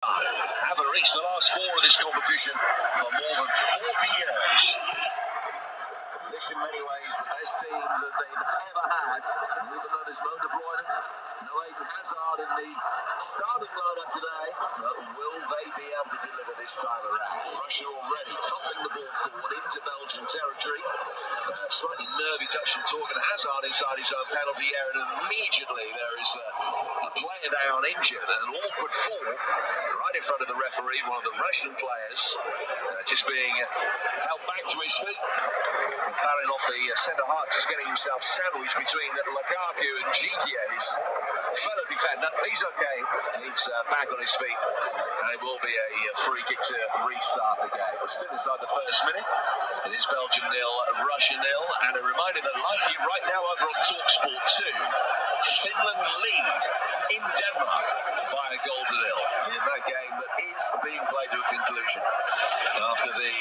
Haven't reached the last four of this competition for more than 40 years. This, in many ways, the best team that they've ever had. And even though there's no De Bruyne, no Eden Hazard in the starting lineup today, but will they be able to deliver this time around? Russia already popping the ball forward into Belgian territory. Slightly nervy touch from Torgan Hazard inside his own penalty area, and immediately there is a player down injured, and an awkward fall right in front of the referee, one of the Russian players, just being held back to his feet. Carrying off the centre half, just getting himself sandwiched between Lukaku and Gigia, his fellow defender. He's okay, he's back on his feet, and it will be a free kick to restart the game. We're still inside the first minute. It is Belgium 0, Russia 0, and a reminder that live here right now over on TalkSport 2, Finland lead in Denmark by a goal to 0 in that game that is being played to a conclusion after the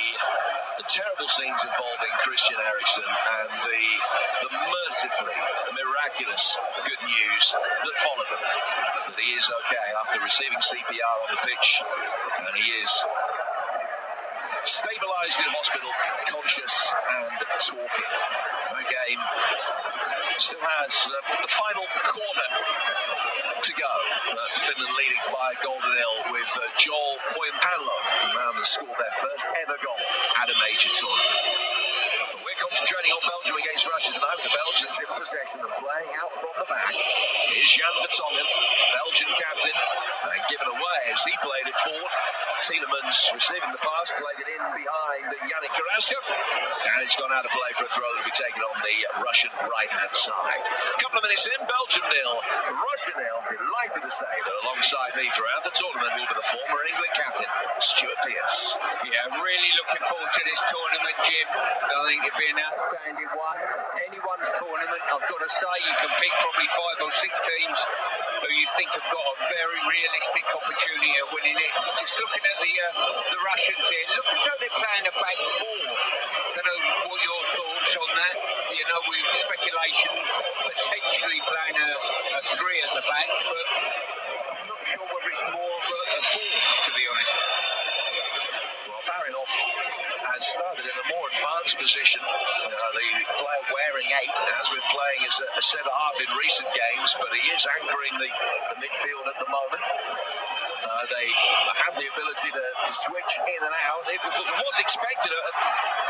terrible scenes involving Christian Eriksen and the mercifully miraculous good news that followed them. That he is okay after receiving CPR on the pitch, and he is stabilised in hospital, conscious and talking. The game still has the final quarter to go. Finland leading by a goal to 0 with Joel Poinpanlo, the man that scored their first ever goal at a major tournament. We're concentrating on Belgium against Russia tonight, with the Belgians in possession and playing out from the back. Here's Jan Vertonghen, Belgian captain, and given away as he played it forward. Tielemans receiving the pass, played it in behind Yannick Carrasco, and it's gone out of play for a throw that will be taken on the Russian right-hand side. A couple of minutes in, Belgium 0, Russia 0. Delighted to say that alongside me throughout the tournament will be the former England captain, Stuart Pearce. Yeah, really looking forward to this tournament, Jim. I think it'll be an outstanding one. Anyone's tournament, I've got to say, you can pick probably 5 or 6 teams who you think have got a very realistic opportunity of winning it. Just looking at the Russians here, look as though they're playing a back four. I don't know what your thoughts on that. You know, with speculation potentially playing a 3 at the back, but I'm not sure whether it's more of a 4, to be honest. Well, Barinov has started in a more advanced position. The player wearing 8 has been playing as a centre-half in recent games, but he is anchoring the midfield at the moment. They have the ability to switch in and out. It was expected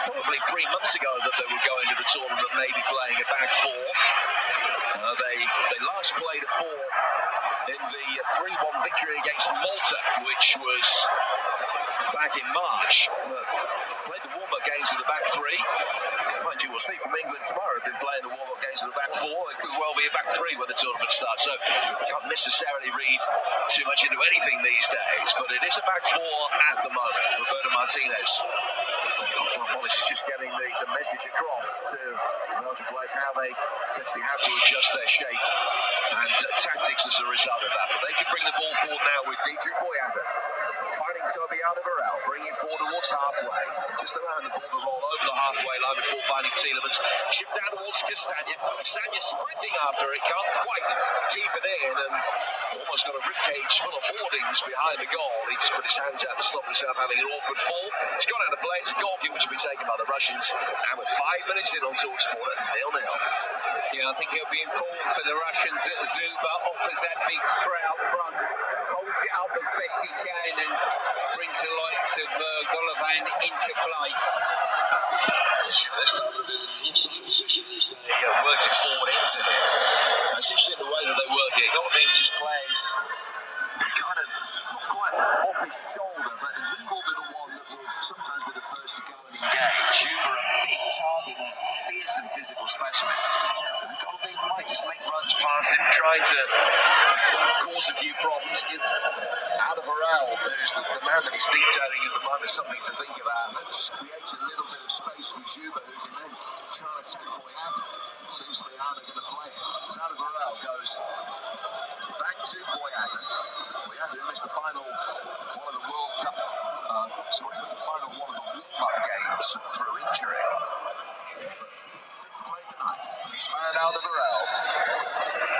probably 3 months ago that they would go into the tournament maybe playing a back 4. They last played a 4 in the 3-1 victory against Malta, which was back in March. Played the warm-up games with the back 3. Mind you, we'll see from England tomorrow. They've been playing the warm-up games with the back 4. It could well be a back 3 when the tournament starts. So you can't necessarily read too much into anything these days. But it is a back 4 at the moment. Roberto Martinez. Wallace is just getting the message across to Belgian players how they potentially have to adjust their shape and tactics as a result of that. But they can bring the ball forward now with Diedrich Boyata finding Toby Alderweireld, bringing forward towards halfway, just around the ball to roll over the halfway line before finding Tielemans. Shipped down towards Castagna. Castagna sprinting after it, can't quite keep it in, and almost got a ribcage full of hoardings behind the goal. He just put his hands out to stop himself having an awkward fall. It's gone out of play. It's a goal kick which will be taken by the Russians, and with 5 minutes in on TalkSport at 0-0. Yeah, I think it'll be important for the Russians that Zuba offers that big threat up front, holds it up as best he can, and brings the likes of Golovin into play. They're starting to do the offside position as they worked it forward into him. That's interesting the way that they work it. Golovin just plays kind of not quite off his shoulder, but he will be the one that will sometimes be the first to go and engage. Zuba, a big target, a fearsome physical specimen. And Golovin might just make runs past him, trying to cause a few problems. Give Alderweireld, there's the man that he's detailing at the moment, something to think about. That just creates a little bit of space for Zuba, who can then try to attack Boyata. Seems to be how they're going to play it. As Alderweireld goes back to Boyata. Boyata missed the final one of the World Cup, the final one of the warm-up games through injury. Fit to play tonight. He's found Alderweireld.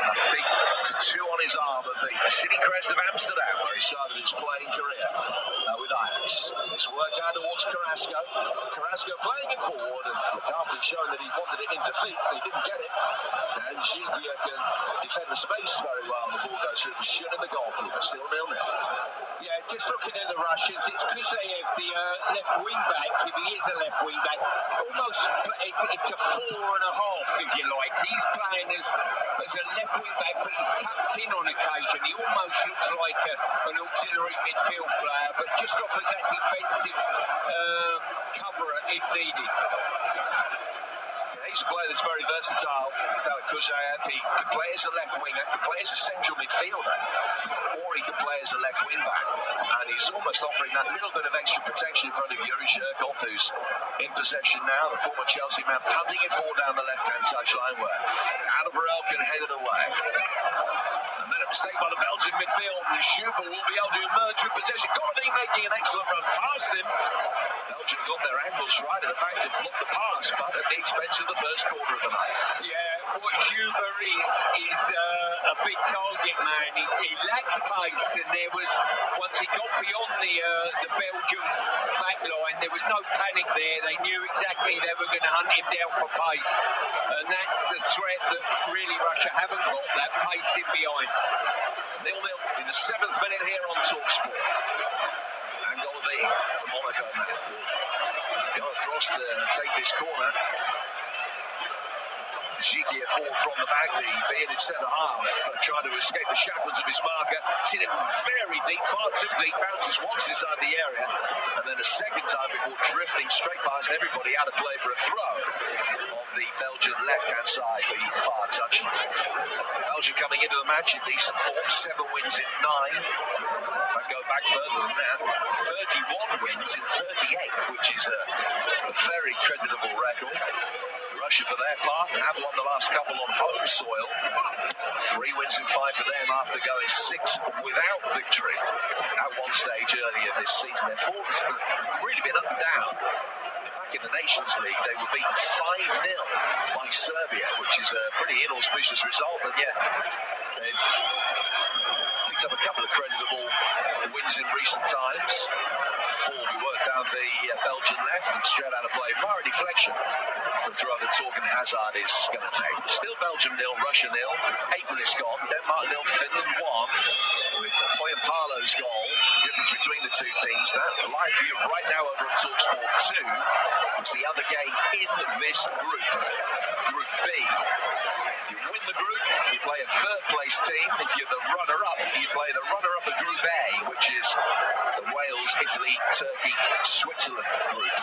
A big tattoo on his arm of the city crest of Amsterdam, where he started his playing career. career with Ajax. It's worked out towards Carrasco. Carrasco playing it forward, and Lukaku showing that he wanted it into feet, but he didn't get it. And Giglia can defend the space very well. The ball goes through the shin of the goalkeeper. Still 0-0. Yeah, just looking at the Russians, it's Kusayev, the left wing back, if he is a left wing back, almost it's a 4.5, if you like. He's playing as a left wing back, but he's tucked in on occasion. He almost looks like an auxiliary midfield player, but just offers that defensive cover if needed. He's a player that's very versatile. Kusayev, he can play as a left winger, can play as a central midfielder, or he can play as a left wing back. And he's almost offering that little bit of extra protection in front of Yuri Zhirkov, who's in possession now, the former Chelsea man, punting it forward down the left-hand touchline where Alderweireld can head it away. And then a mistake by the Belgian midfield, and Schubert will be able to emerge with possession. Golovin making an excellent run past him. Belgium got their ankles right at the back to block the pass, but at the expense of the first quarter of the night. Yeah, what Schubert is a big target man. He lacks pace, and there was, once he got beyond the Belgian back line, there was no panic there. They knew exactly they were going to hunt him down for pace, and that's the threat that really Russia haven't got, that pace in behind. 0-0 in the 7th minute here on TalkSport. And Golovin, the Monaco man, will go across to take this corner. Giglia forward from the back, the bearded centre-half, trying to escape the shackles of his marker. Seen him very deep, far too deep, bounces once inside the area, and then a second time before drifting straight past everybody out of play for a throw on the Belgian left-hand side, the far touchline. Belgium coming into the match in decent form, 7 wins in 9. I go back further than that, 31 wins in 38, which is a very creditable record. Russia, for their part, have won the last couple on home soil. 3 wins in 5 for them after going 6 without victory at one stage earlier this season. Their form's really been up and down. Back in the Nations League, they were beaten 5-0 by Serbia, which is a pretty inauspicious result, and yet they've picked up a couple of creditable wins in recent times. Ball we worked down the Belgian left and straight out of play. Far a deflection. The throw that Torgan Hazard is going to take. Still Belgium 0, Russia 0. 8 minutes gone. Denmark 0, Finland 1. With Poyampalo's goal. Difference between the two teams. That live view right now over on TalkSport 2. It's the other game in this group. Group B. You win the group, you play a third place team. If you're the runner-up, you play the runner-up of Group A, which is the Wales, Italy, Turkey, Switzerland group,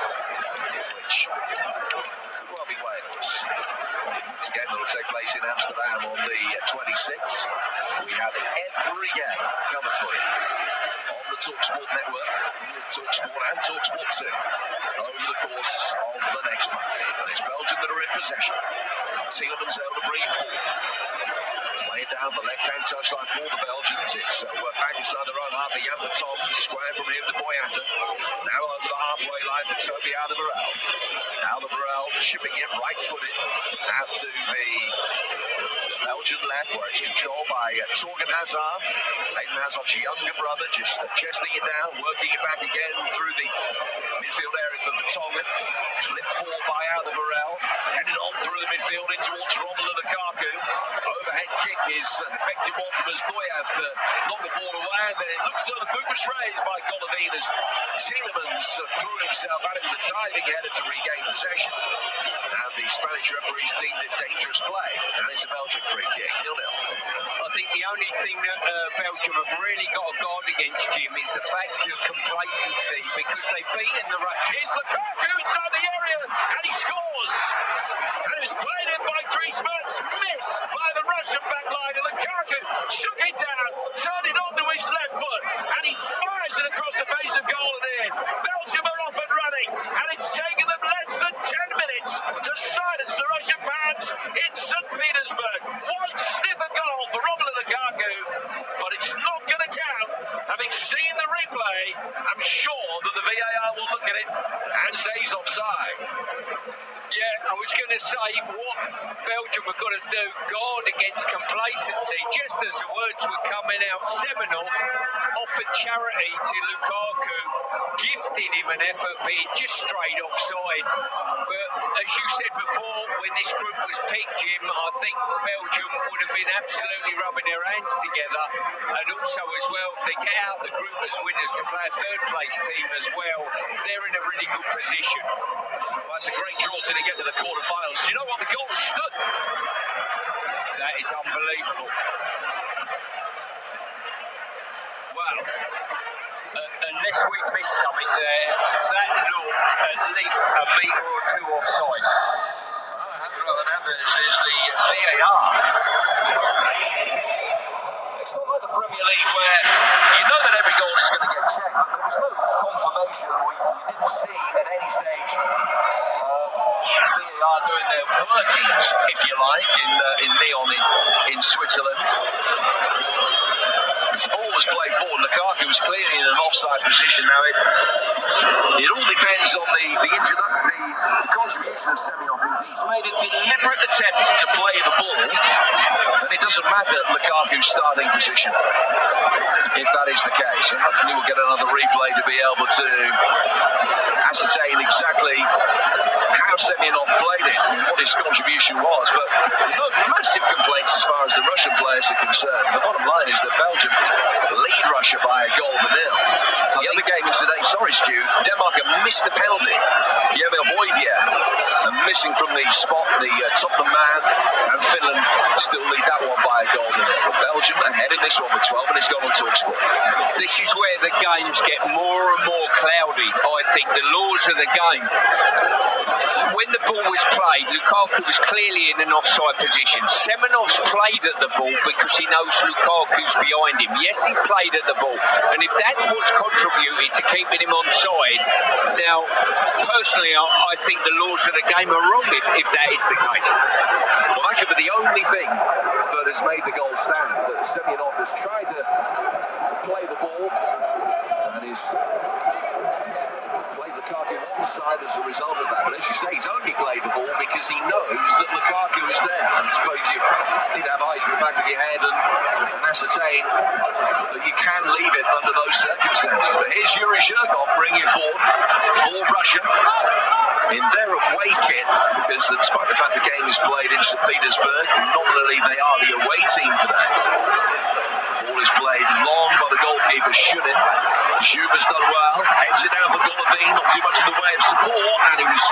which could well be Wales. It's a game that will take place in Amsterdam on the 26th. We have every game covered for you on the TalkSport network, TalkSport and TalkSport 2 over the course of the next month. And it's Belgium that are in possession. Tielemans able to bring it forward. Lay it down the left-hand touchline for the Belgians. It's worked back inside their own half. Jan Vertonghen, square from him to Boyata. Now over the halfway line for Toby Alderweireld. Alderweireld shipping it right-footed out to the Belgian left, where it's controlled by Torgan Hazard. Eden Hazard's younger brother, just chesting it down, working it back again through the midfield area for Vertonghen. Slip forward by Alderweireld. Headed on through the midfield in towards Romelu Lukaku. Overhead kick is an effective one from Zboyev to knock the ball away, and then it looks as though the boot was raised by Golovin as Tielemans threw himself out of the diving header to regain possession. And the Spanish referees deemed it dangerous play, and it's a Belgian free kick, 0-0. I think the only thing that Belgium have really got to guard against, Jim, is the fact of complacency, because they've beaten the Russians. Here's Lukaku inside the area, and he scores! And it's played in by Griezmann's miss by the Russian back line, and Lukaku shook it down, turned it onto his left foot, and he fires it across the face of goal and in. Belgium are off and running, and it's taken them less than 10 minutes to silence the Russian fans in St. Petersburg. One sniff of goal for Romelu Lukaku, but it's not going to count. Having seen the replay, I'm sure that the VAR will look at it and say he's offside. Yeah, I was going to say what Belgium have got to do, guard against complacency. Just as the words were coming out, Semenov offered charity to Lukaku, gifted him an effort, but he just straight offside. But as you said before, when this group was picked, Jim, I think Belgium would have been absolutely rubbing their hands together, and also as well, if they get out the group as winners to play a third place team as well, they're in a really good position. Well, that's a great draw till they get to the quarterfinals. Do you know what the goal stood? That is unbelievable. Well, unless we missed something there, that looked at least a metre or two offside. Alejandro Hernandez is the VAR. It's not like the Premier League where you know that every goal is going to get checked, but there was no confirmation, or you didn't see at any stage VAR doing their workings, if you like, in Lyon in Switzerland. This ball was played forward. Lukaku was clearly in an offside position. Now it all depends on the contribution of Semenov. He's made a deliberate attempt to play the ball, and it doesn't matter Lukaku's starting position, if that is the case. And hopefully we'll get another replay to be able to ascertain exactly how Semenov played it and what his contribution was. But no massive complaints as far as the Russian players are concerned. The bottom line is that Belgium lead Russia by a goal to nil. The other game is today, sorry Stu, Denmark have missed the penalty. Jemil Højbjerg missing from the spot, the Tottenham man, and Finland still lead that one by a goal to nil. But Belgium ahead in this one with 12 minutes gone on TalkSport. This is where the games get more and more cloudy, I think, the laws of the game. When the ball was played, Lukaku was clearly in an offside position. Semenov's played at the ball because he knows Lukaku's behind him. Yes, he's played at the ball, and if that's what's contributed to keeping him onside, now, personally, I think the laws of the game are wrong if that is the case. Well, that could be the only thing that has made the goal stand, that Semenov has tried to play the ball and is played Lukaku one side as a result of that. But as you say, he's only played the ball because he knows that Lukaku is there. I suppose you need to have eyes in the back of your head and ascertain that you can leave it under those circumstances. But here's Yuri Zhirkov bringing it forward for Russia in their away kit, because despite the fact the game is played in St. Petersburg, nominally they are the away team today. Ball is played long by the goalkeeper, Shunin. Schuber's done well, heads it down for Golovin, not too much in the way of support, and he was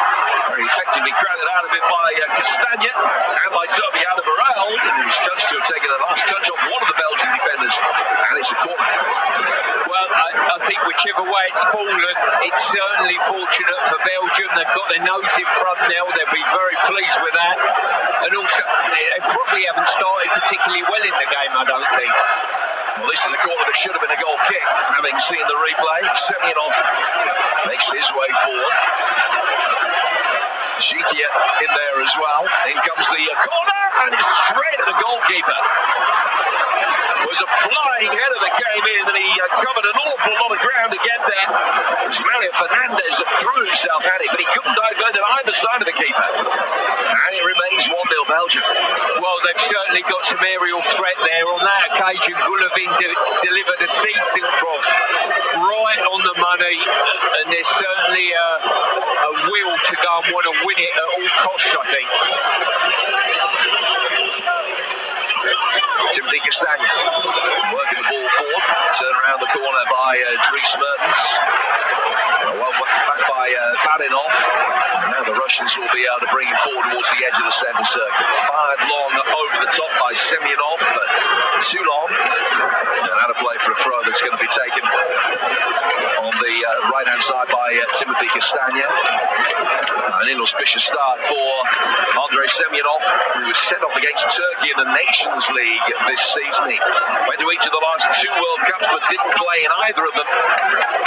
very effectively crowded out of it by Castagna and by Toby Alderweireld, and he was judged to have taken the last touch off one of the Belgian defenders, and it's a corner. Well, I think whichever way it's fallen, it's certainly fortunate for Belgium. They've got their nose in front now, they'll be very pleased with that, and also they probably haven't started particularly well in the game, I don't think. Well, this is a corner that should have been a goal kick, having seen the replay. Semenov makes his way forward. Shikia in there as well. In comes the corner, and it's straight at the goalkeeper. It was a flying header that came in, and he covered an awful lot of ground to get there. It was Mario Fernandez that threw himself at it, but he couldn't divert it either side of the keeper. And it remains 1-0 Belgium. Well, they've certainly got some aerial threat there. On that occasion, Golovin delivered a decent cross right on the money, and there's certainly a will to go and want to win it at all costs, I think. Timothy Castagna working the ball forward, turn around the corner by Dries Mertens. Well, back by Barinov. Now the Russians will be able to bring it forward towards the edge of the centre circle. Fired long over the top by Semenov, but too long. And out of play for a throw that's going to be taken on the right-hand side by Timothy Castagna. An inauspicious start for Andrei Semenov, who was sent off against Turkey in the Nations League this season. He went to each of the last 2 World Cups but didn't play in either of them.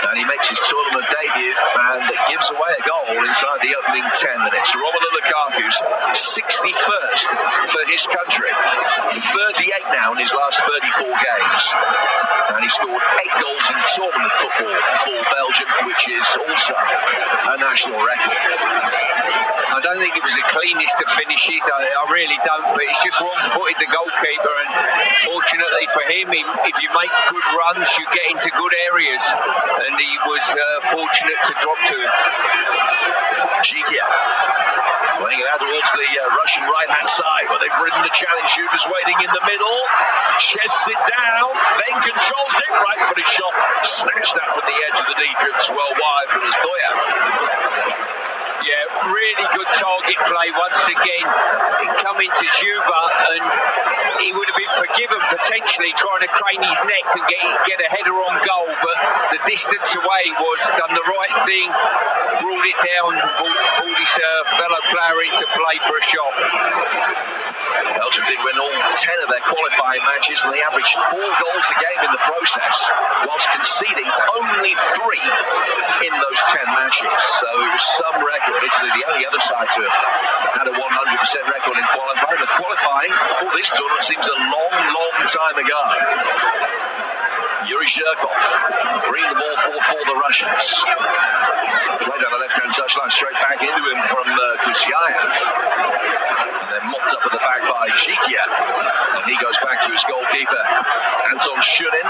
And he makes his tournament debut and gives away a goal inside the opening 10 minutes. Romelu Lukaku's 61st for his country. 38 now in his last 34 games. And he scored 8 goals in tournament football for Belgium, which is also a national record. I don't think think it was the cleanest of finishes. I really don't, but it's just wrong-footed, the goalkeeper, and fortunately for him, if you make good runs, you get into good areas, and he was fortunate to drop to it. Chikia playing it out towards the Russian right-hand side, where they've ridden the challenge. Shubas waiting in the middle, chests it down, then controls it, right-footed shot, snatched that from the edge of the D, drifts well wide from Stoya. Yeah, really good target play once again. It come into Juba, and he would have been forgiven potentially trying to crane his neck and get a header on goal, but the distance away was done the right thing, brought it down, brought his fellow player into play for a shot. Belgium did win all 10 of their qualifying matches, and they averaged 4 goals a game in the process, whilst conceding only 3 in those 10 matches. So it was some record. Italy, the only other side to have had a 100% record in qualifying. The qualifying for this tournament seems a long, long time ago. Yuri Zhirkov bringing the ball for the Russians. Played on the left-hand touchline, straight back into him from Kusiayev. And then mopped up at the back by Chikia. And he goes back to his goalkeeper, Anton Shunin.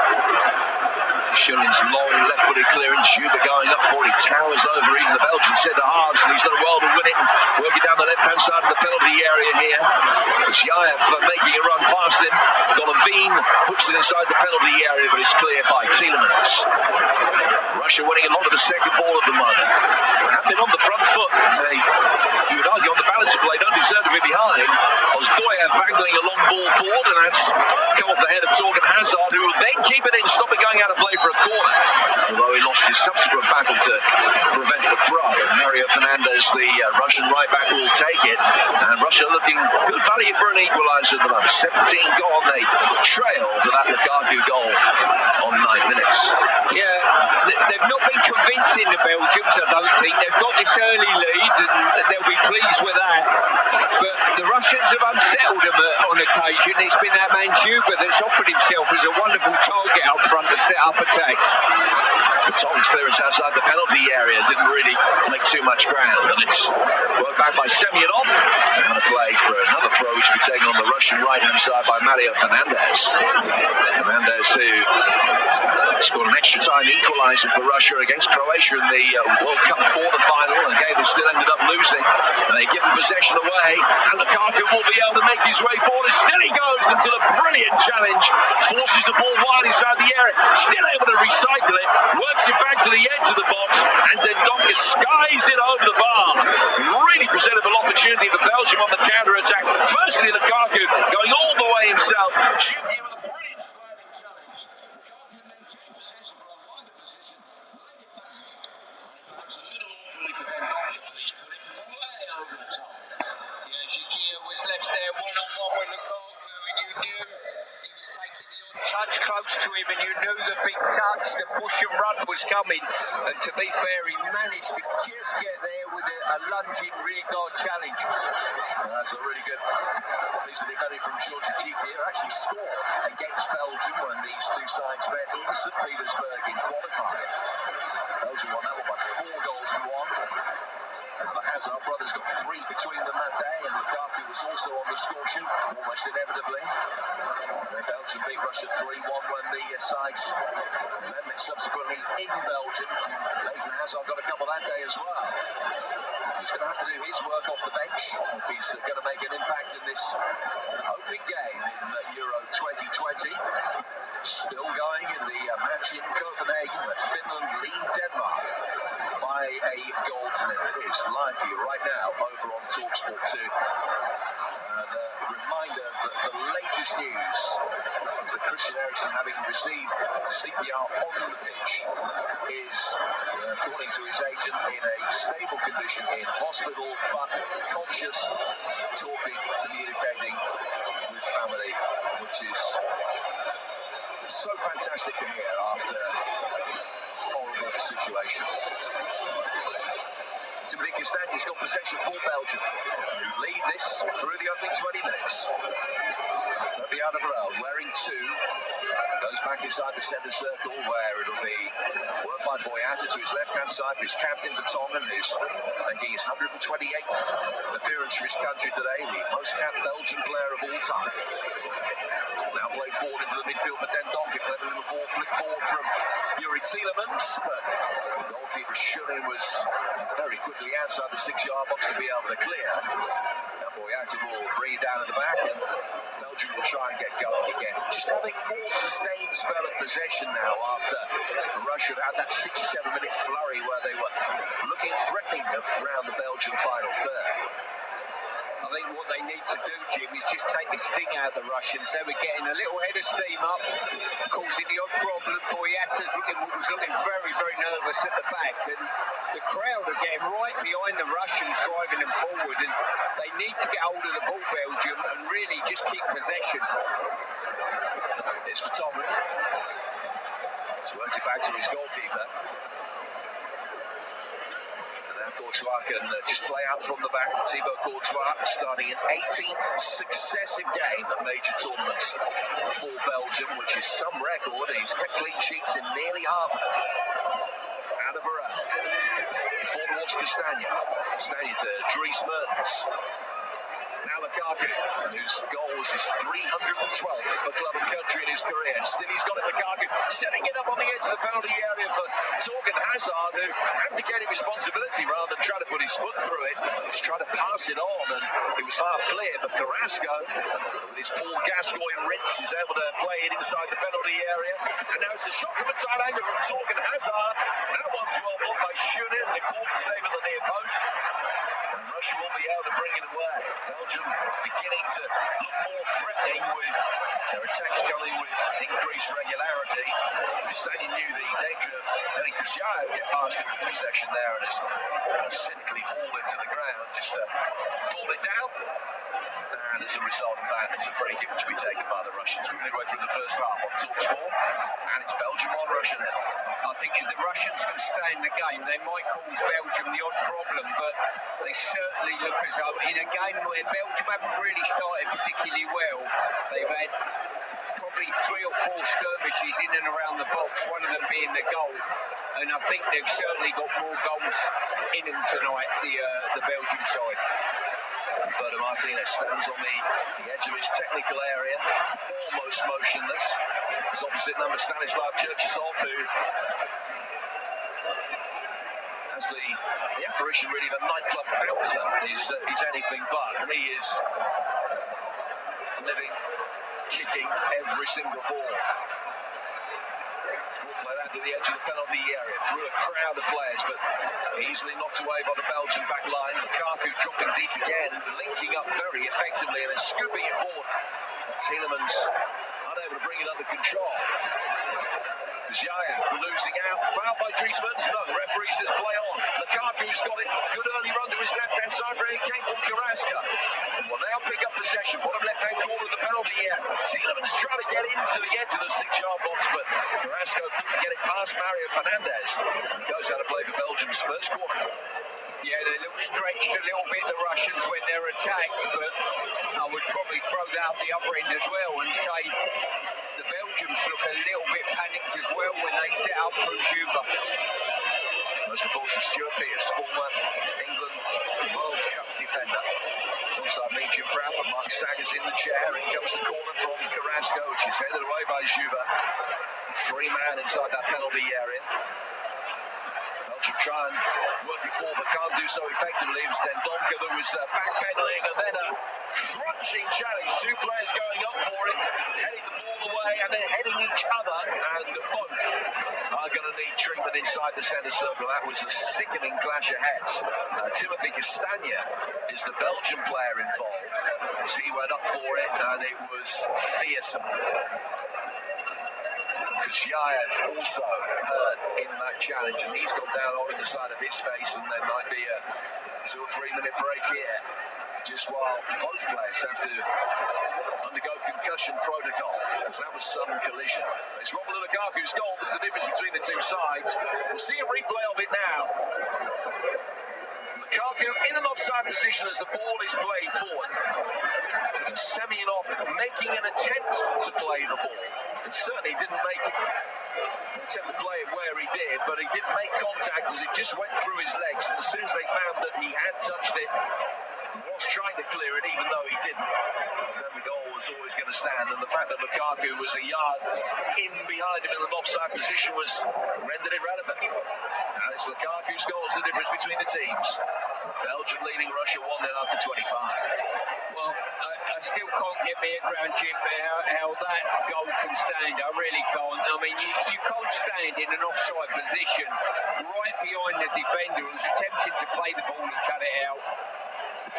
Shunin's long left-footed clearance, Juba going up for it, he towers over even the Belgian centre-halves, and he's done well to win it and work it down the left-hand side of the penalty area here. Kusiayev making a run past him, Golovin puts it inside the penalty area, but it's cleared by Tielemans. Russia winning a lot of the second ball at the moment. Have been on the front foot. You would argue on the balance of play, don't deserve to be behind. Ozdoyev angling a long ball forward, and that's come off the head of Torgan Hazard, who will then keep it in, stop it going out of play for a corner. Although he lost his subsequent battle to prevent the throw. Mario Fernandez, the Russian right back, will take it, and Russia looking good value for an equaliser at the moment. 17 gone, they trail for that Lukaku goal on 9 minutes. Yeah, they've not been convincing, the Belgians, I don't think. They've got this early lead, and they'll be pleased with that. But the Russians have unsettled them on occasion. It's been that man Juba that's offered himself as a wonderful target up front to set up attacks. The Tongs clearance outside the penalty area didn't really make too much ground, and it's worked back by Semyonov. And a play for another throw, which will be taken on the Russian right-hand side by Mario Fernandez. Fernandez, who scored an extra time equaliser for Russia against Croatia in the World Cup quarter-final, and a game that still ended up losing. And they give him possession away, and Lukaku will be able to make his way forward. And still he goes until a brilliant challenge forces the ball wide inside the area. Still able to recycle it, works it back to the edge of the box, and then Donker skies it over the bar. Really presentable opportunity for Belgium on the counter-attack. Firstly, Lukaku going all the way himself. Shooting with a brilliant sliding challenge. Lukaku then takes possession from a wider position, laid it back. It's a little awkwardly for them, but he's put it way over the top. Yeah, Shakir was left there one-on-one with Lukaku, and you knew he was taking the touch close to him, and you knew the big touch, the push and run was coming. And to be fair, he managed to just get there with a lunging rear guard challenge. That's a really good piece of defending from Georgia Chikia, who actually scored against Belgium when these two sides met in St. Petersburg in qualifying. Belgium won that one by 4 goals to 1. And the Hazard brothers got 3 between them that day, and Lukaku was also on the score sheet, almost inevitably. And then Belgium beat Russia 3-1 when the sides met subsequently in Belgium. Nathan Hazard got a couple that day as well. He's going to have to do his work off the bench if he's going to make an impact in this opening game in Euro 2020. Still going in the match in Copenhagen, where Finland lead Denmark by a goal to nil. It is live for you right now over on TalkSport 2. And a reminder that the latest news is that Christian Eriksen, having received CPR on the pitch, is, according to his agent, in a stable condition in hospital, but conscious, talking, communicating with family, which is so fantastic to hear after a horrible situation. Timothy Castanier's got possession for Belgium, who lead this through the opening 20 minutes. That'll be out of row, wearing 2. Goes back inside the centre circle where it'll be worked by Boyata to his left-hand side for his captain Vertonghen, who's making his 128th appearance for his country today, the most capped Belgian player of all time. Now play forward into the midfield for Den Donker, clever little ball flick forward from Yuri Tielemans, but goalkeeper Schulin was very quickly outside the 6-yard box to be able to clear. Now Boyata will bring it down at the back, and Belgium will try and get going again. Just having more sustained spell of possession now after Russia had that 6-7-minute flurry where they were looking threatening around the Belgian final third. I think what they need to do, Jim, is just take the sting out of the Russians. They were getting a little head of steam up, causing the odd problem. Boyata's was looking very, very nervous at the back, and the crowd are getting right behind the Russians, driving them forward, and they need to get hold of the ball, Belgium, and really just keep possession. It's Vertonghen. He's worked it back to his goalkeeper. Courtois can just play out from the back. Thibaut Courtois starting an 18th successive game at major tournaments for Belgium, which is some record. He's kept clean sheets in nearly half of them. Out of a row. Forward towards Castagna. Castagna to Dries Mertens. Now Lukaku, whose goal was his 312th for club and country in his career. And still he's got it, Lukaku, setting it up on the edge of the penalty area for Torgan Hazard, who abdicated responsibility rather than trying to put his foot through it. He's trying to pass it on, and it was half clear, but Carrasco, with his Paul Gascoigne rinse, is able to play it inside the penalty area. And now it's a shot from a tight angle from Torgan Hazard. That one's well blocked by Schulin, an important save at the near post. Russia will be able to bring it away. Belgium beginning to look more threatening with their attacks coming with increased regularity. Castagna knew the danger of letting Kuzyaev get past him with possession there, and has cynically hauled it to the ground, just pulled it down. And as a result of that, it's a free kick which will be taken by the Russians. We're midway through the first half on TalkSport, and it's Belgium on Russia now. I think if the Russians can stay in the game, they might cause Belgium the odd problem, but they certainly look as though in a game where Belgium haven't really started particularly well, they've had probably 3 or 4 skirmishes in and around the box, one of them being the goal. And I think they've certainly got more goals in them tonight, the Belgium side. Roberto Martinez stands on the edge of his technical area, almost motionless. His opposite number, Stanislav Cherchesov, who has the apparition, really, the nightclub bouncer is anything but. And he is living, kicking every single ball. Play that to the edge of the penalty area, through a crowd of players, but easily knocked away by the Belgian back line. Lukaku dropping deep again, linking up very effectively and then scooping it forward. Tielemans unable to bring it under control. Kuzyaev losing out, fouled by Dries Mertens. No, the referee says play on. Lukaku's got it, good early run to his left-hand side, but it came from Carrasco. Will now pick up possession, bottom left-hand corner of the penalty area. Tielemans trying to get into the edge of the 6-yard box, but Carrasco couldn't get it past Mario Fernandes. He goes out of play for Belgium's first corner. Yeah, they look stretched a little bit, the Russians, when they're attacked, but I would probably throw that out the other end as well and say the Belgians look a little bit panicked as well when they set up through Juba. Most unfortunate, Stuart Pearce, former England World Cup defender. Alongside me, Jim Brown, and Mark Saggers in the chair. In comes the corner from Carrasco, which is headed away by Juba. 3-man inside that penalty area. Belgium try and work it forward, but can't do so effectively. It was Den Donker that was backpedaling, and then a crunching challenge. 2 players going up for it, heading the ball away, and then heading each other, and both are going to need treatment inside the centre circle. That was a sickening clash of heads. Timothy Castagna is the Belgian player involved, as he went up for it, and it was fearsome. Kuzyaev also hurt in that challenge, and he's gone down on the side of his face, and there might be a 2 or 3 minute break here, just while both players have to undergo concussion protocol, because that was some collision. It's Romelu Lukaku's goal. That's the difference between the two sides. We'll see a replay of it now. Lukaku Lukaku in an offside position as the ball is played forward. Semyonov making an attempt to play the ball. It certainly didn't make an attempt to play it where he did, but he did make contact as it just went through his legs. And as soon as they found that he had touched it, he was trying to clear it, even though he didn't. Then the goal was always going to stand, and the fact that Lukaku was a yard in behind him in an offside position was rendered irrelevant. And it's Lukaku's goals the difference between the teams. Belgium leading Russia 1-0 after 25. Well, I still can't get my head around, Jim, how that goal can stand. I really can't. I mean, you can't stand in an offside position right behind the defender who's attempting to play the ball and cut it out.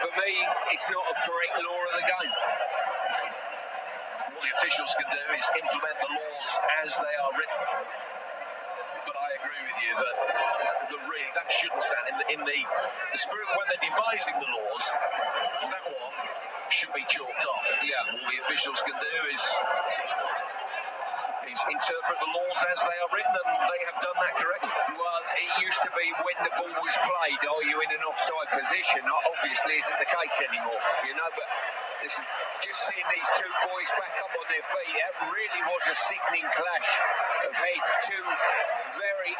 For me, it's not a correct law of the game. What the officials can do is implement the laws as they are written. But I agree with you that that shouldn't stand in the spirit when they're devising the laws. That one should be chalked off. Yeah, all the officials can do is interpret the laws as they are written, and they have done that correctly. Well, it used to be when the ball was played, are you in an offside position? Obviously isn't the case anymore, you know, but listen, just seeing these two boys back up on their feet, that really was a sickening clash of heads. Two very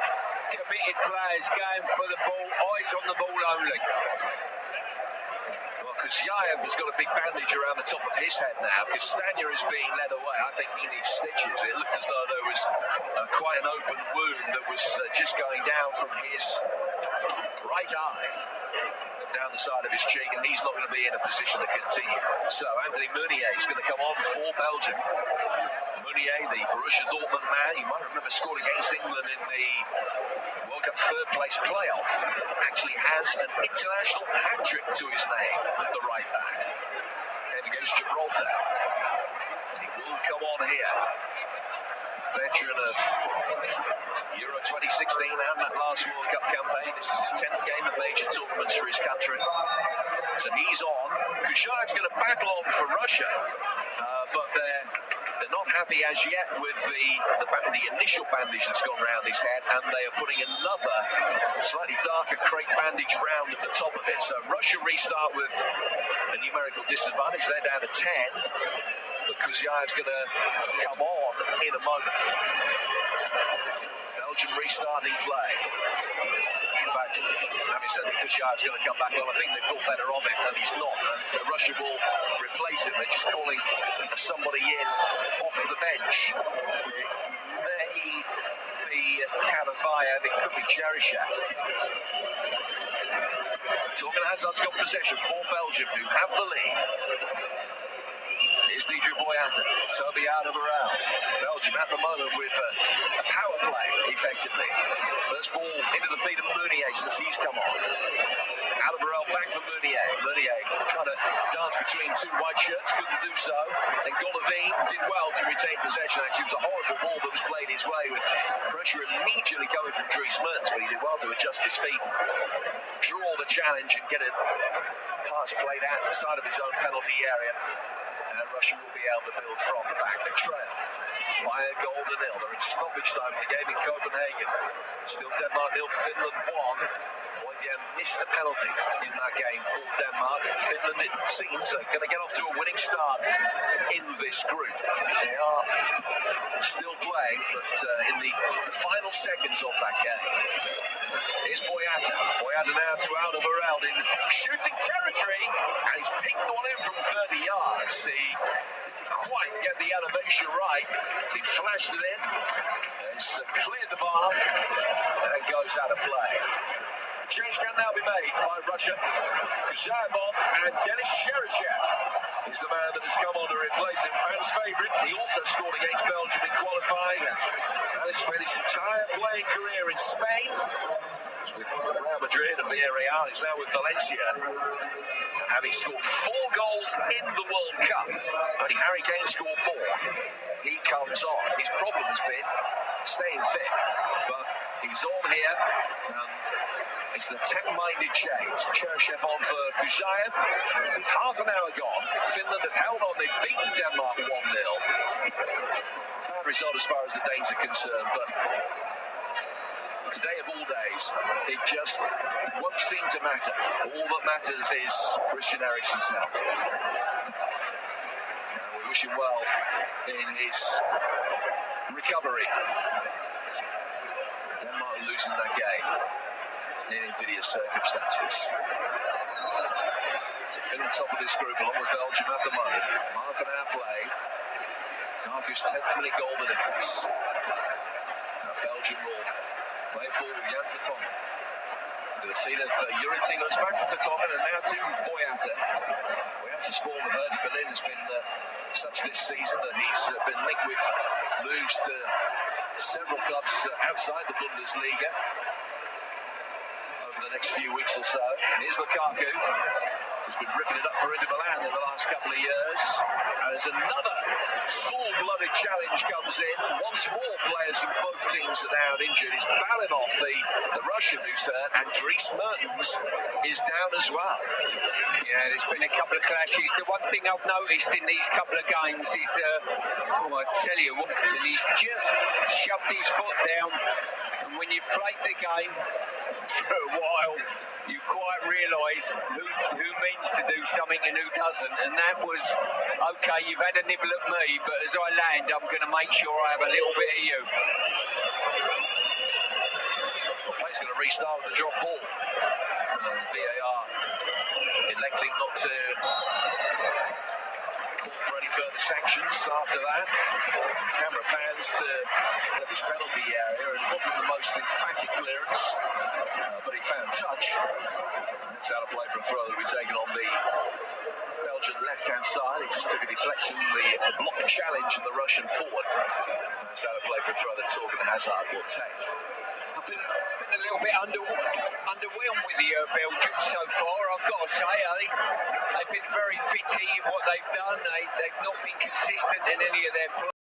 committed players going for the ball, eyes on the ball only. Kuzyaev has got a big bandage around the top of his head now because Stania is being led away. I think he needs stitches. It looked as though there was quite an open wound that was just going down from his right eye down the side of his cheek, and he's not going to be in a position to continue. So Anthony Meunier is going to come on for Belgium. Meunier, the Borussia Dortmund man, you might remember scored against England in the World Cup third place playoff, actually has an international hat-trick to his name, the right back. And he goes Gibraltar. And he will come on here. Veteran of Euro 2016 and that last World Cup campaign. This is his 10th game at major tournaments for his country. So he's on. Kuzyaev's going to battle on for Russia, but they're not happy as yet with the initial bandage that's gone around his head, and they are putting another slightly darker crepe bandage round at the top of it. So Russia restart with a numerical disadvantage. They're down to 10. But Kuzyaev's going to come on in a moment. Belgium restarting play. In fact, having said that Kuzyaev's going to come back on, I think they thought better of it, and he's not. And Russia will replace him. They're just calling somebody in off the bench. It may be Kadavayev, it could be Cheryshev. Torgan Hazard's got possession for Belgium, who have the lead. Here's Diedrich Boyata, Toby Alderweireld. Belgium at the moment with a power play, effectively. First ball into the feet of Meunier since he's come on. Alderweireld back for Meunier. Meunier trying to dance between two white shirts, couldn't do so. And Golovin did well to retain possession. Actually, it was a horrible ball that was played his way with pressure immediately coming from Dries Mertens, but he did well to adjust his feet, draw the challenge and get a pass played out inside of his own penalty area. And Russia will be able to build from the back. The trail by a goal to nil. They're in stoppage time in the game in Copenhagen. Still Denmark nil, Finland 1. Pointier missed a penalty in that game for Denmark. Finland, it seems, are going to get off to a winning start in this group. They are still playing, but in the final seconds of that game. Here's Boyata. Boyata now to Alderweireld in shooting territory, and he's picked one in from 30 yards. He didn't quite get the elevation right. He flashed it in, has cleared the bar, and goes out of play. Change can now be made by Russia. Kuzyaev and Denis Cheryshev is the man that has come on to replace him. Fans' favourite. He also scored against Belgium in qualifying. And has spent his entire playing career in Spain. He was with Real Madrid and Villarreal. He's now with Valencia. Having scored 4 goals in the World Cup. Only Harry Kane scored more. He comes on. His problem has been staying fit. But he's on here. It's an attack-minded change. Cheryshev on for Kuzyaev. With half an hour gone, Finland have held on. They've beaten Denmark 1-0. Bad result as far as the Danes are concerned, but to today of all days, it just won't seem to matter. All that matters is Christian Eriksen's health. We wish him well in his recovery. Denmark losing that game in invidious circumstances. So filling top of this group along with Belgium at the moment. Half an hour play. Lukaku's 10th minute goal the difference. Now Belgium will play forward with Jan Vertonghen. The feet of Yuri Tingler's back from Vertonghen and now to Boyata. Boyata's form of Hertha Berlin has been such this season that he's been linked with moves to several clubs outside the Bundesliga over the next few weeks or so. Here's Lukaku, who's been ripping it up for Inter Milan in the last couple of years. As another full-blooded challenge comes in, once more players from both teams are now injured. It's Balinov, the Russian, who's hurt, and Dries Mertens is down as well. Yeah, there's been a couple of clashes. The one thing I've noticed in these couple of games is, I tell you what, he's just shoved his foot down, and when you've played the game for a while, you quite realise who means to do something and who doesn't. And that was, okay, you've had a nibble at me, but as I land, I'm going to make sure I have a little bit of you. The play's going to restart with a drop ball. And VAR electing not to call for any further sanctions after that. The camera pans to this penalty area, and it wasn't the most emphatic clearance, but he found touch. It's out of play for a throw that will be taken on the Belgian left-hand side. He just took a deflection, the block challenge from the Russian forward. It's out of play for a throw that Torgan Hazard will take. I've been a little bit underwhelmed with the Belgians so far, I've got to say. I think they've been very bitty in what they've done. They've not been consistent in any of their play.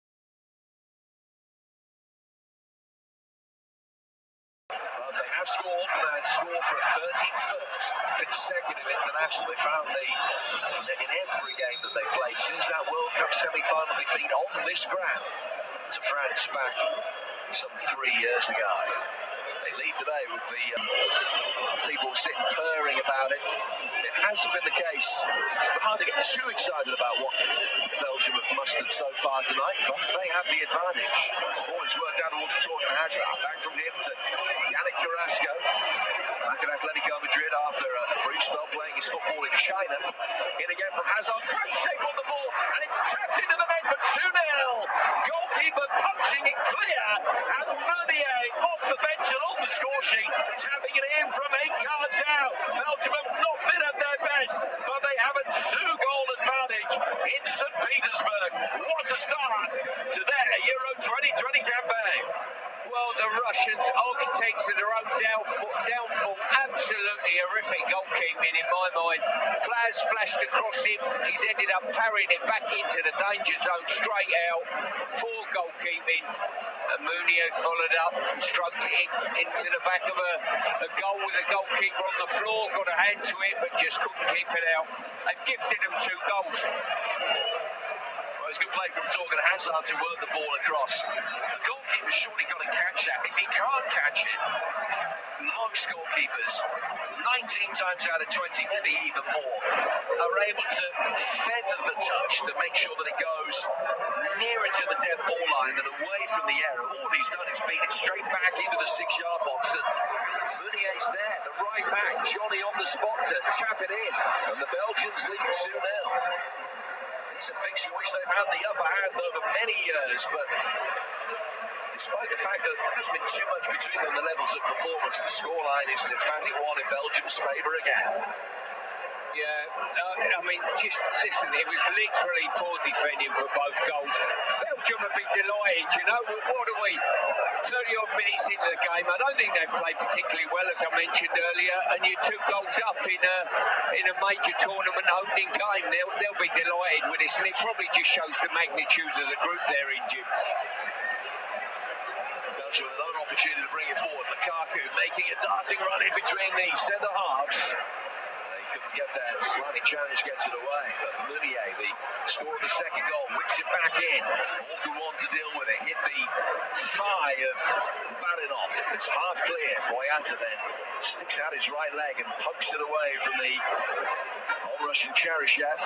They have scored, and they scored for a 31st consecutive international. They found in every game that they played since that World Cup semi-final defeat on this ground to France back some 3 years ago. They lead today with the people sitting purring about it. It hasn't been the case. It's hard to get too excited about what Belgium have mustered so far tonight, but they have the advantage. The ball is worked out towards Torgan Hazard. Back from him to Yannick Carrasco. Back at Atletico Madrid after a brief spell playing his football in China. In again from Hazard. Great save on the ball, and it's trapped into the net for 2-0. Goalkeeper punching it clear, and Meunier off the bench and on the score sheet, tapping it in from 8 yards out. Belgium have not been at their best, but they have a 2-goal advantage in St. Petersburg. What a start to their Euro 2020 campaign. Well, the Russians, architects of their own downfall, absolutely horrific goalkeeping in my mind. Players flashed across him, he's ended up parrying it back into the danger zone, straight out. Poor goalkeeping. And Meunier followed up and stroked it into the back of a goal with a goalkeeper on the floor, got a hand to it, but just couldn't keep it out. They've gifted him 2 goals. Well, it's good play from Torgan Hazard to work the ball across. The goalkeeper's surely got to catch that. If he can't catch it, most goalkeepers, 19 times out of 20, maybe even more, are able to feather the touch to make sure that it goes nearer to the dead ball line and away from the area. All he's done is beat it straight back into the 6-yard box, and Meunier's there, the right back, Johnny on the spot to tap it in, and the Belgians lead 2-0. It's a fixture which they've had the upper hand over many years, but despite the fact that there hasn't been too much between them, the levels of performance, the scoreline is an emphatic one in Belgium's favour again. Yeah, I mean, just listen, it was literally poor defending for both goals. Belgium have been delighted, you know. What are we? 30-odd minutes into the game. I don't think they've played particularly well, as I mentioned earlier, and you're 2 goals up in a major tournament opening game. They'll be delighted with this, and it probably just shows the magnitude of the group they're in, Jim. Belgium with another opportunity to bring it forward. Lukaku making a darting run in between the centre halves. couldn't get there. Slightly challenge gets it away. But Meunier, the scorer of the second goal, whips it back in. Walker on to deal with it. Hit the thigh of Barinov. It's half clear. Boyata then sticks out his right leg and pokes it away from the Russian Cheryshev.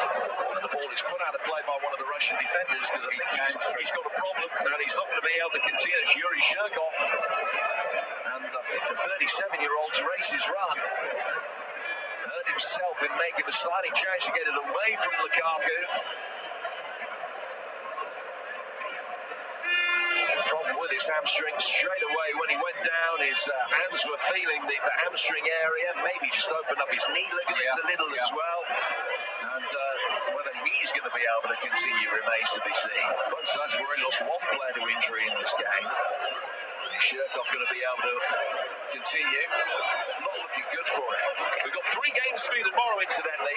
The ball is put out of play by one of the Russian defenders because I think he's got a problem and he's not going to be able to continue. It's Yuri Shirkov. And I think the 37-year-old's race is run. Hurt himself in making the sliding change to get it away from Lukaku. Problem with his hamstring straight away when he went down. His hands were feeling the hamstring area. Maybe just opened up his knee ligaments a little as well. And whether he's going to be able to continue remains to be seen. Both sides have already lost one player to injury in this game. Is Shirkov going to be able to continue? It's not looking good for him. We've got 3 games to be tomorrow, incidentally.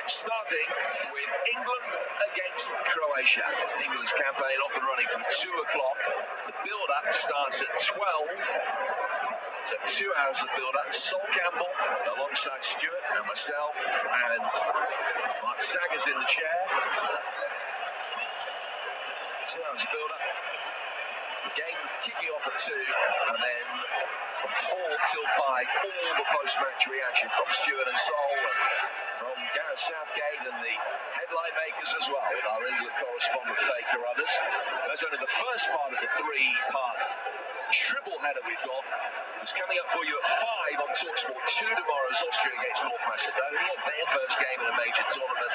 Starting with England against Croatia. England's campaign off and running from 2 o'clock. The build-up starts at 12. So 2 hours of build-up. Sol Campbell alongside Stuart and myself and Mark Saggers in the chair. 2 hours of build-up. The game kicking off at 2, and then from 4 till 5, all the post-match reaction from Stuart and Sol, and from Gareth Southgate and the headline makers as well, with our England correspondent Faye Carruthers. That's only the first part of the 3-part triple header we've got. It's coming up for you at 5 on TalkSport 2 tomorrow as Austria against North Macedonia, their first game in a major tournament.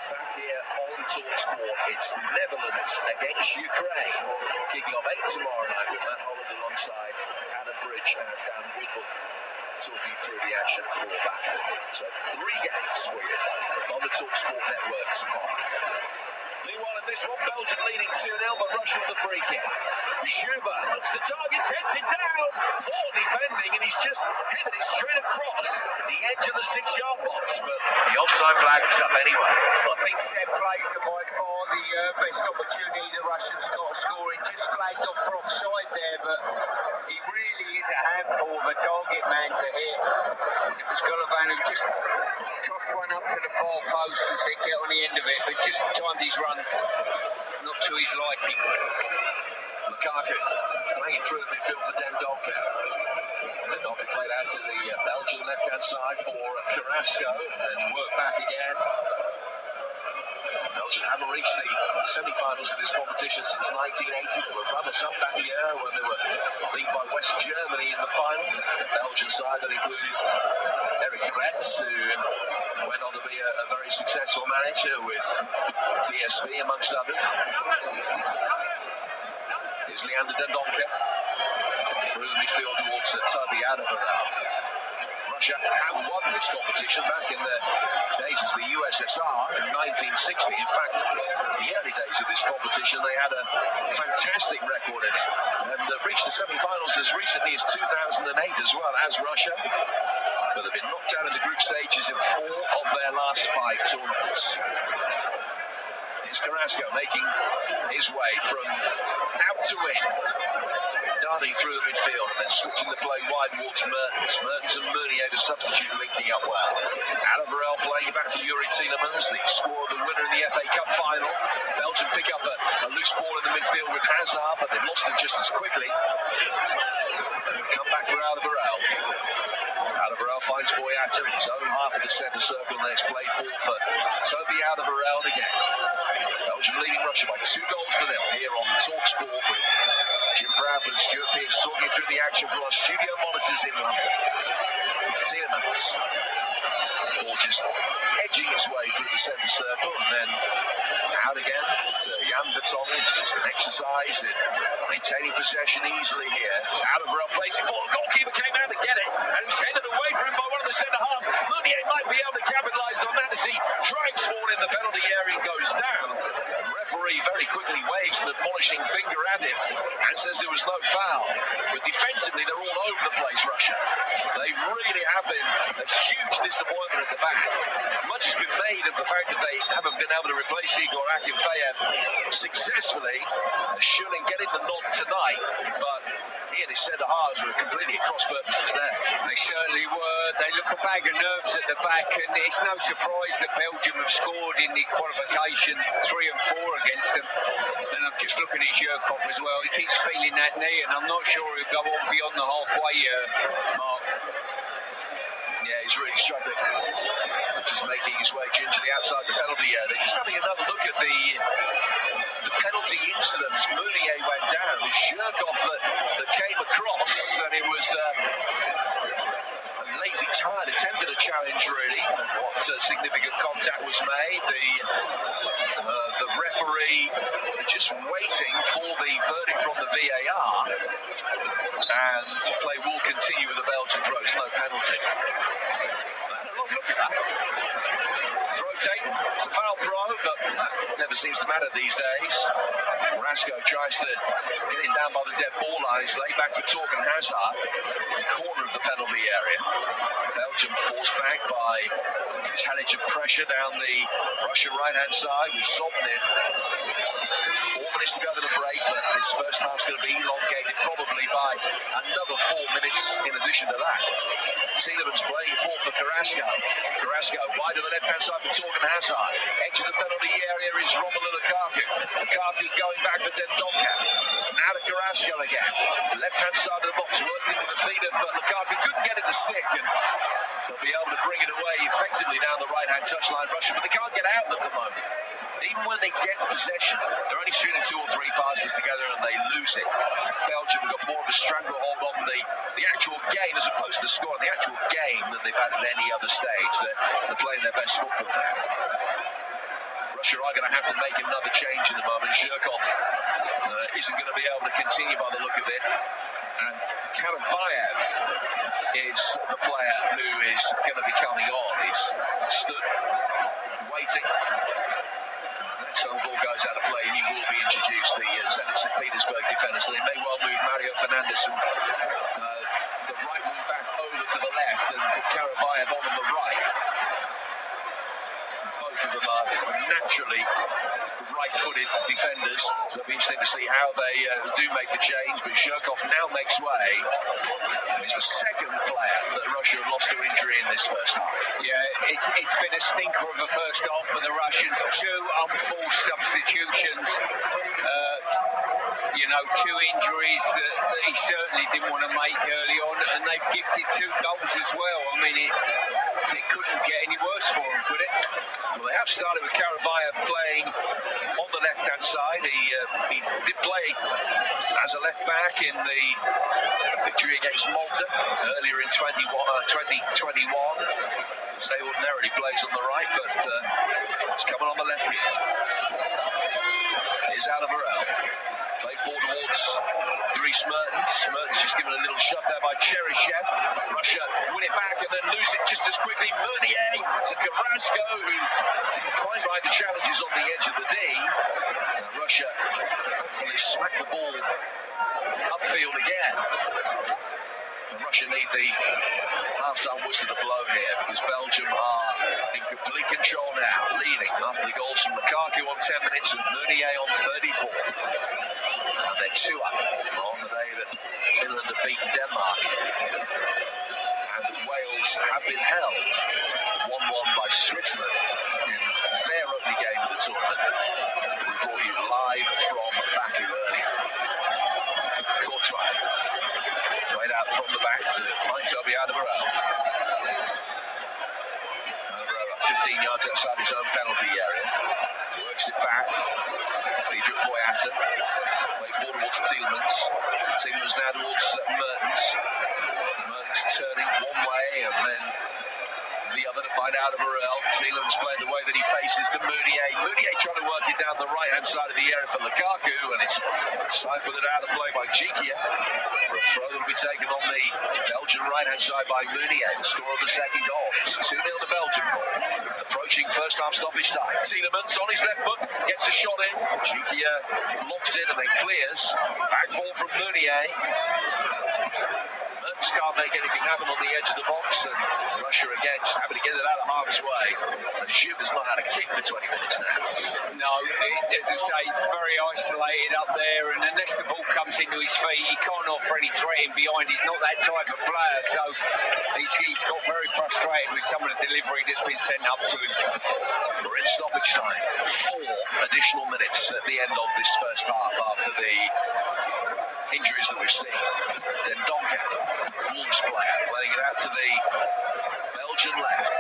Back here on TalkSport, it's Netherlands against Ukraine, kicking off 8 tomorrow night with Matt Holland alongside Adam Bridge and Dan Woodward talking through the action for that. So 3 games for you on the TalkSport network tomorrow. Meanwhile, in this one, Belgium leading 2-0, but Russia with the free kick. Schuber looks the targets, heads it down. Poor defending, and he's just headed it straight across the edge of the 6-yard box. But the offside flag was up anyway. I think Seb plays it by far the best opportunity the Russians got of scoring. Just flagged off for offside there, but he really is a handful of a target man to hit. It was Golovin who just tossed one up to the far post and said get on the end of it, but just timed his run not to his liking. Lukaku playing it through the midfield for Dendoncker. Dendoncker played out to the Belgian left-hand side for Carrasco and worked back again. Belgium haven't reached the semi-finals of this competition since 1980. They were runners-up that year when they were beat by West Germany in the final. The Belgian side that included Eric Retz, who went on to be a very successful manager with PSV amongst others. Here's Leander Dendoncker through the midfield towards Toby Alderweireld. Russia have won this competition back in the days as the USSR in 1960. In fact, the early days of this competition, they had a fantastic record in it and reached the semi-finals as recently as 2008 as well as Russia. But they've been knocked out in the group stages in 4 of their last 5 tournaments. It's Carrasco making his way from out to in, darting through the midfield and then switching the play wide towards Mertens. Mertens and Meunier, the substitute, linking up well. Alderweireld playing back for Yuri Tielemans, the scorer of the winner in the FA Cup final. Belgium pick up a loose ball in the midfield with Hazard, but they've lost it just as quickly. And come back for Alderweireld. Alderweireld finds Boyata in his own half of the centre circle, and there's play for Toby Alderweireld again. Belgium leading Russia by 2 goals to 0 here on TalkSport with Jim Bradford and Stuart Pearce talking through the action from our studio monitors in London. Tielemans. Ball just edging its way through the centre circle and then out again to Jan Vertonghen. It's just an exercise in maintaining possession easily here. Alderweireld placing ball. The goalkeeper came out to get it and it was headed away from him by one of the centre half. Meunier might be able to capitalise on that as he drives forward in the penalty area and goes down. The referee very quickly waves an admonishing finger at him and says there was no foul. But defensively, they're all over the place, Russia. They really have been a huge disappointment at the back. Much has been made of the fact that they haven't been able to replace Igor Akinfeev successfully. Shouldn't get in the nod tonight, but He and his centre halves were completely at cross purposes there. They certainly were. They look a bag of nerves at the back, and it's no surprise that Belgium have scored in the qualification 3 and 4 against them. And I'm just looking at Zhirkov as well. He keeps feeling that knee, and I'm not sure he'll go on beyond the halfway mark. Yeah, he's really struggling. Just making his way gingerly outside the penalty area. They're just having another look at the penalty incident as Mounier went down. It was Zhirkov that came across, and it was a lazy tide, attempted a challenge really. What significant contact was made. The referee just waiting for the verdict from the VAR, and play will continue with the Belgian throws. No penalty. Look at that. Throw taken. It's a foul throw, but that never seems to matter these days. Carrasco tries to get him down by the dead ball line. He's laid back for Torgan Hazard. Corner of the penalty area. Belgium forced back by intelligent pressure down the Russian right-hand side with Sobnin. 4 minutes to go to the break, but this first half's going to be elongated probably by another 4 minutes in addition to that. Tielemans playing full for Carrasco. Carrasco wide to the left-hand side for Torgan Hazard. Edge of the penalty area is Romelu Lukaku. Lukaku going back for Dendonka. Now to Carrasco again. Left-hand side of the box, working with the feet of Lukaku. Couldn't get it to stick, and they'll be able to bring it away effectively down the right-hand touchline Russia, but they can't get out at the moment. Even when they get possession, they're only shooting 2 or 3 passes together and they lose it. Belgium got more of a stranglehold on the actual game as opposed to the score, the actual game than they've had at any other stage. They're playing their best football now. Russia are going to have to make another change in the moment. Zhirkov isn't going to be able to continue by the look of it. And Karavayev is the player who is going to be coming on. He's stood, waiting. So the ball goes out of play and he will be introduced, the Zenit St. Petersburg defender. So they may well move Mario Fernandes from the right wing back over to the left and Karavayev on the right. Both of them are naturally right-footed defenders, so it'll be interesting to see how they do make the change. But Zhirkov now makes way. He's the second player that Russia have lost to injury in this first half. Yeah, it's been a stinker of a first half for the Russians. 2 unforced substitutions. 2 injuries that he certainly didn't want to make early on, and they've gifted 2 goals as well. I mean, it couldn't get any worse for them, could it? Well, they have started with Karavayev playing on the left-hand side. He did play as a left-back in the victory against Malta earlier in 2021. Say ordinarily plays on the right, but it's coming on the left here. Here's Alvarez. Play forward towards Dries Mertens. Mertens just given a little shove there by Cheryshev. Russia win it back and then lose it just as quickly. Mounier to Carrasco, who didn't quite ride the challenges on the edge of the D. Russia hopefully smack the ball upfield again. Russia need the half-time whistle to blow here because Belgium are in complete control now, leading after the goals from Lukaku on 10 minutes and Mounier on 34. And they're 2 up on the day that Finland have beaten Denmark. And Wales have been held 1-1 by Switzerland in their opening game of the tournament. We brought you live from Baku earlier. Courtois. Played out from the back to find Toby Alderweireld. Alderweireld 15 yards outside his own penalty area. Works it back. Diedrich Boyata. Play forward towards Tielemans. Tielemans now towards Mertens. Mertens turning one way and then the other to find Alderweireld. Tielemans playing the way that he faces to Mounier. Mounier trying to work it down the right-hand side of the area for Lukaku, and it's siphoned it out of play by Jikia. For a throw that will be taken on the Belgian right-hand side by Mounier, the score of the second goal. It's 2-0 to Belgium. Approaching first half stoppage time. Tielemans on his left foot, gets a shot in. Jikia blocks it and then clears. Back ball from Mounier. Just can't make anything happen on the edge of the box, and Russia again just having to get it out of harm's way. And Jim has not had a kick for 20 minutes now. No, as I say, it's very isolated up there, and unless the ball comes into his feet, he can't offer any threat in behind. He's not that type of player, so he's got very frustrated with some of the delivery that's been sent up to him. We're in stoppage time. 4 additional minutes at the end of this first half after the injuries that we've seen. Then Donka, Wolves player, playing it out to the Belgian left.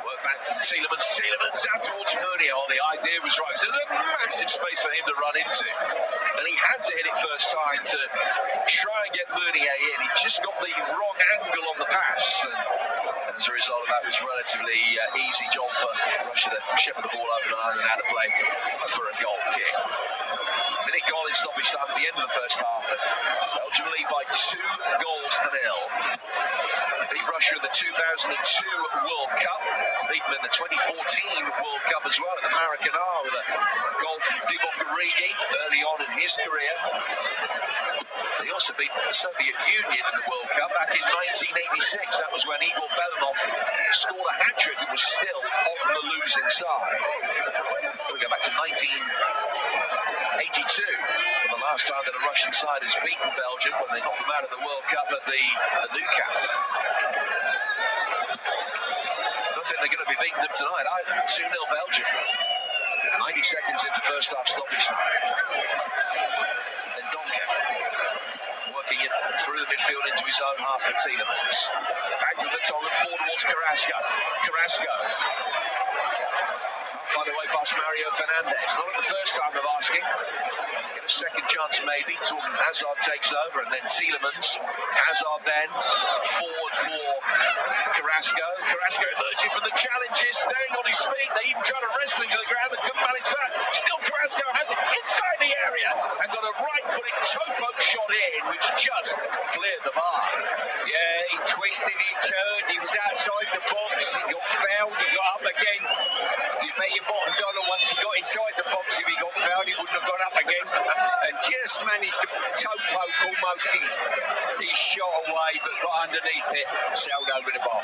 Work back from Tielemans out towards Meunier. The idea was right. So there's a massive space for him to run into. And he had to hit it first time to try and get Meunier in. He just got the wrong angle on the pass. And as a result of that, it was a relatively easy job for Russia to shepherd the ball over the line and how to play for a goal kick. Minute goal in stoppage time at the end of the first half. Belgium lead by 2 goals to 0. Beat Russia in the 2002 World Cup. Beat them in the 2014 World Cup as well at the Maracanã with a goal from Divock Origi early on in his career. They also beat the Soviet Union in the World Cup back in 1986. That was when Igor Belanov scored a hat-trick and was still on the losing side. We go back to 1982 for the last time that a Russian side has beaten Belgium when they knocked them out of the World Cup at the Nou Camp. I don't think they're going to be beating them tonight either. 2-0 Belgium. 90 seconds into first half stoppage time. Then Donka working it through the midfield into his own half for Tielemans. Back from the top and forward towards Carrasco. By the way, past Mario Fernandes. Not at the first time of asking. Get a second chance maybe. Torgan Hazard takes over, and then Tielemans. Hazard then forward for Carrasco. Carrasco emerging from the challenges, staying on his feet. They even tried to wrestle him to the ground and couldn't manage that. Still Carrasco has it inside the area and got a right-footed toe-poke shot in, which just cleared the bar. Yeah, he twisted, he turned, he was outside the box, he got fouled, he got up again. You bet your bottom dollar once he got inside the box, if he got fouled, he wouldn't have got up again. And just managed to toe poke almost his shot away, but got underneath it, sailed over the bar.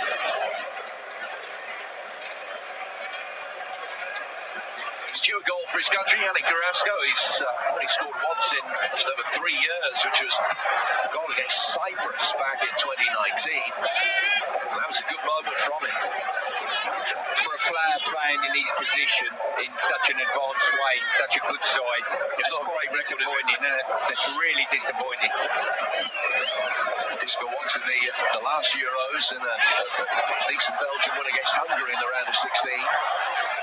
Due a goal for his country, Yannick Carrasco. He's only scored once in just over 3 years, which was a goal against Cyprus back in 2019. That was a good moment from him. For a player playing in his position in such an advanced way, in such a good side, it's not quite disappointing, isn't it? It's really disappointing. This go on to the last Euros in a decent Belgian win against Hungary in the round of 16.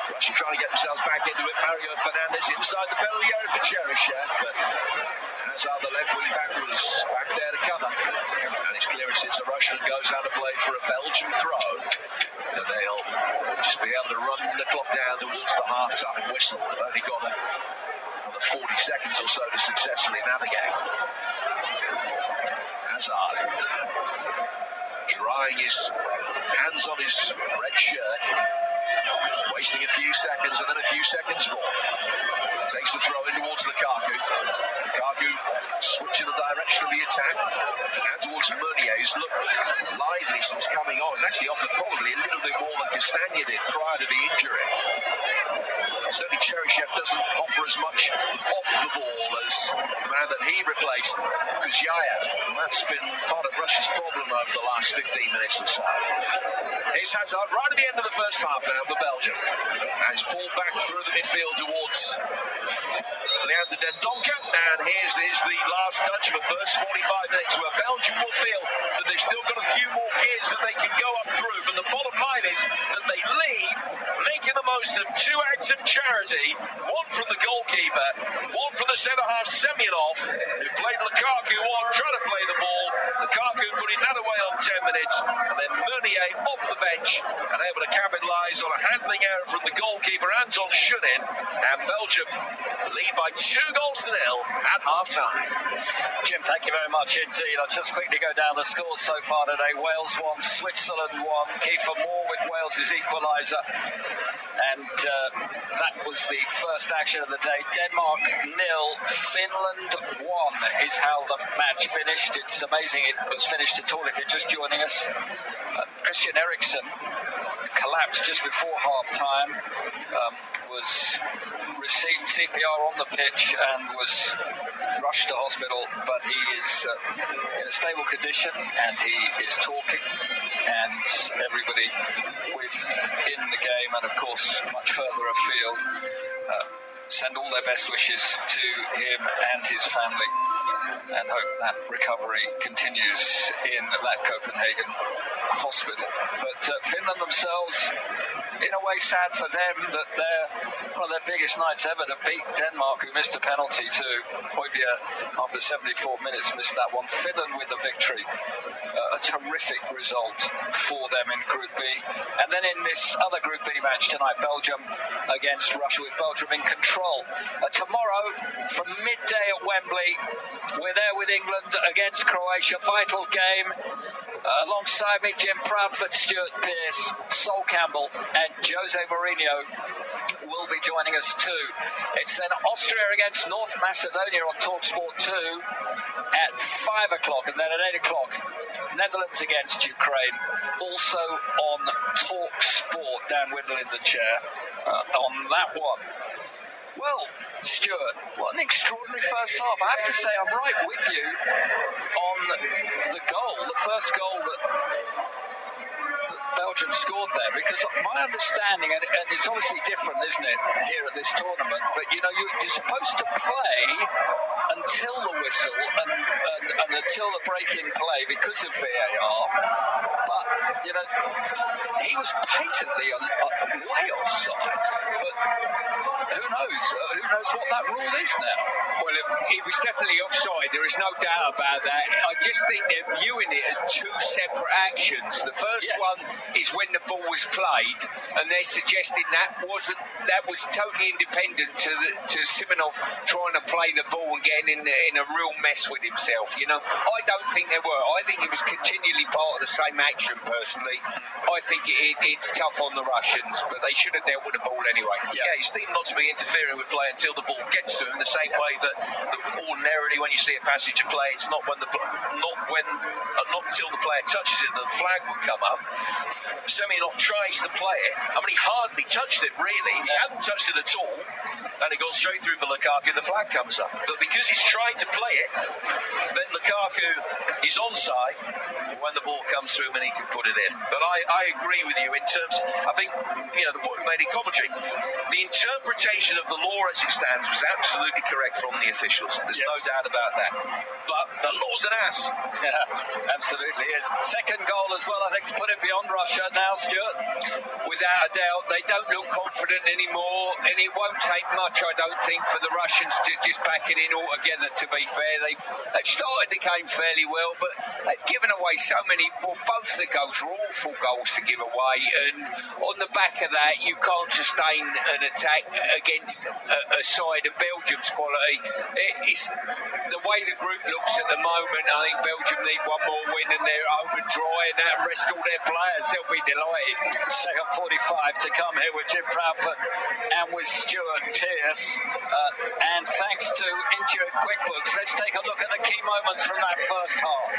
Russia trying to get themselves back into it. Mario Fernandes inside the penalty area for Cheryshev, but Hazard, the left wing back, was back there to cover. And his clearance hits a Russian and goes out to play for a Belgian throw. And they'll just be able to run the clock down towards the half-time whistle. They've only got another 40 seconds or so to successfully navigate. Hazard drying his hands on his red shirt, wasting a few seconds and then a few seconds more. Takes the throw in towards Lukaku. Lukaku switching the direction of the attack. Now towards Meunier, who's looked lively since coming on. He's actually offered probably a little bit more than Castagna did prior to the injury. Certainly Cheryshev doesn't offer as much off the ball as the man that he replaced, Kuzyaev. And that's been part of Russia's problem over the last 15 minutes or so. Here's Hazard right at the end of the first half now for Belgium. And he's pulled back through the midfield towards Leander Dendoncker. And here's the last touch of the first 45 minutes where Belgium will feel that they've still got a few more gears that they can go up through. But the bottom line is that they lead, making the most of 2 acts of charity, one from the goalkeeper, one from the centre-half Semyonov, who played Lukaku on, trying to play the ball. Lukaku putting that away on 10 minutes, and then Meunier off the bench and able to capitalise penalties on a handling error from the goalkeeper, Anton Schunin, and Belgium lead by 2-0 at half-time. Jim, thank you very much indeed. I'll just quickly go down the scores so far today. Wales won, Switzerland won, Kiefer Moore with Wales' equaliser. And that was the first action of the day. Denmark 0, Finland 1 is how the match finished. It's amazing it was finished at all if you're just joining us. Christian Eriksen collapsed just before half-time, received CPR on the pitch and was rushed to hospital, but he is in a stable condition and he is talking, and everybody within the game and of course much further afield send all their best wishes to him and his family and hope that recovery continues in that Copenhagen hospital. But Finland themselves, in a way sad for them that they're one of their biggest nights ever to beat Denmark, who missed a penalty to Højbjerg after 74 minutes, missed that one. Finland with the victory. A terrific result for them in Group B. And then in this other Group B match tonight, Belgium against Russia, with Belgium in control. Tomorrow, from midday at Wembley, we're there with England against Croatia. Vital game. Alongside me, Jim Proudfoot, Stuart Pearce, Sol Campbell and Jose Mourinho will be joining us too. It's then Austria against North Macedonia on TalkSport 2 at 5 o'clock, and then at 8 o'clock, Netherlands against Ukraine, also on TalkSport. Dan Whittle in the chair on that one. Well, Stuart, what an extraordinary first half. I have to say, I'm right with you on the goal, the first goal that Belgium scored there, because my understanding, and it's obviously different, isn't it, here at this tournament, but you know, you're supposed to play until the whistle and until the break-in play because of VAR, but you know, he was patently way offside, but who knows what that rule is now. Well, it was definitely offside, there is no doubt about that. I just think they're viewing it as two separate actions. The first one is when the ball was played, and they're suggesting that was totally independent to Simonov trying to play the ball and getting in a real mess with himself. You know, I don't think they were. I think it was continually part of the same action, personally. I think it's tough on the Russians, but they should have dealt with the ball anyway. Yeah, he's deemed not to be interfering with play until the ball gets to him, the same way that ordinarily when you see a passage of play, it's not until the player touches it that the flag will come up. Semyonov tries to play it. I mean, he hardly touched it, really. He hadn't touched it at all, and it goes straight through for Lukaku. The flag comes up. But because he's trying to play it, then Lukaku is onside when the ball comes through and he can put it in. But I agree with you in terms, I think, you know, the point we made in commentary, the interpretation of the law as it stands was absolutely correct from the officials. There's no doubt about that. But the law's an ass. Yeah, absolutely is. Second goal as well, I think, to put it beyond Russia now, Stuart. Without a doubt, they don't look confident anymore, and it won't take much, I don't think, for the Russians to just pack it in altogether, to be fair. They've started the game fairly well, but they've given away so many. Well, both the goals were awful goals to give away, and on the back of that, you can't sustain an attack against a side of Belgium's quality. It's the way the group looks at the moment. I think Belgium need one more win and they're home and dry, and that rest all their players. They'll be delighted. Second 45 to come here with Jim Proudfoot and with Stuart Pearce. And thanks to Intuit QuickBooks, let's take a look at the key moments from that first half.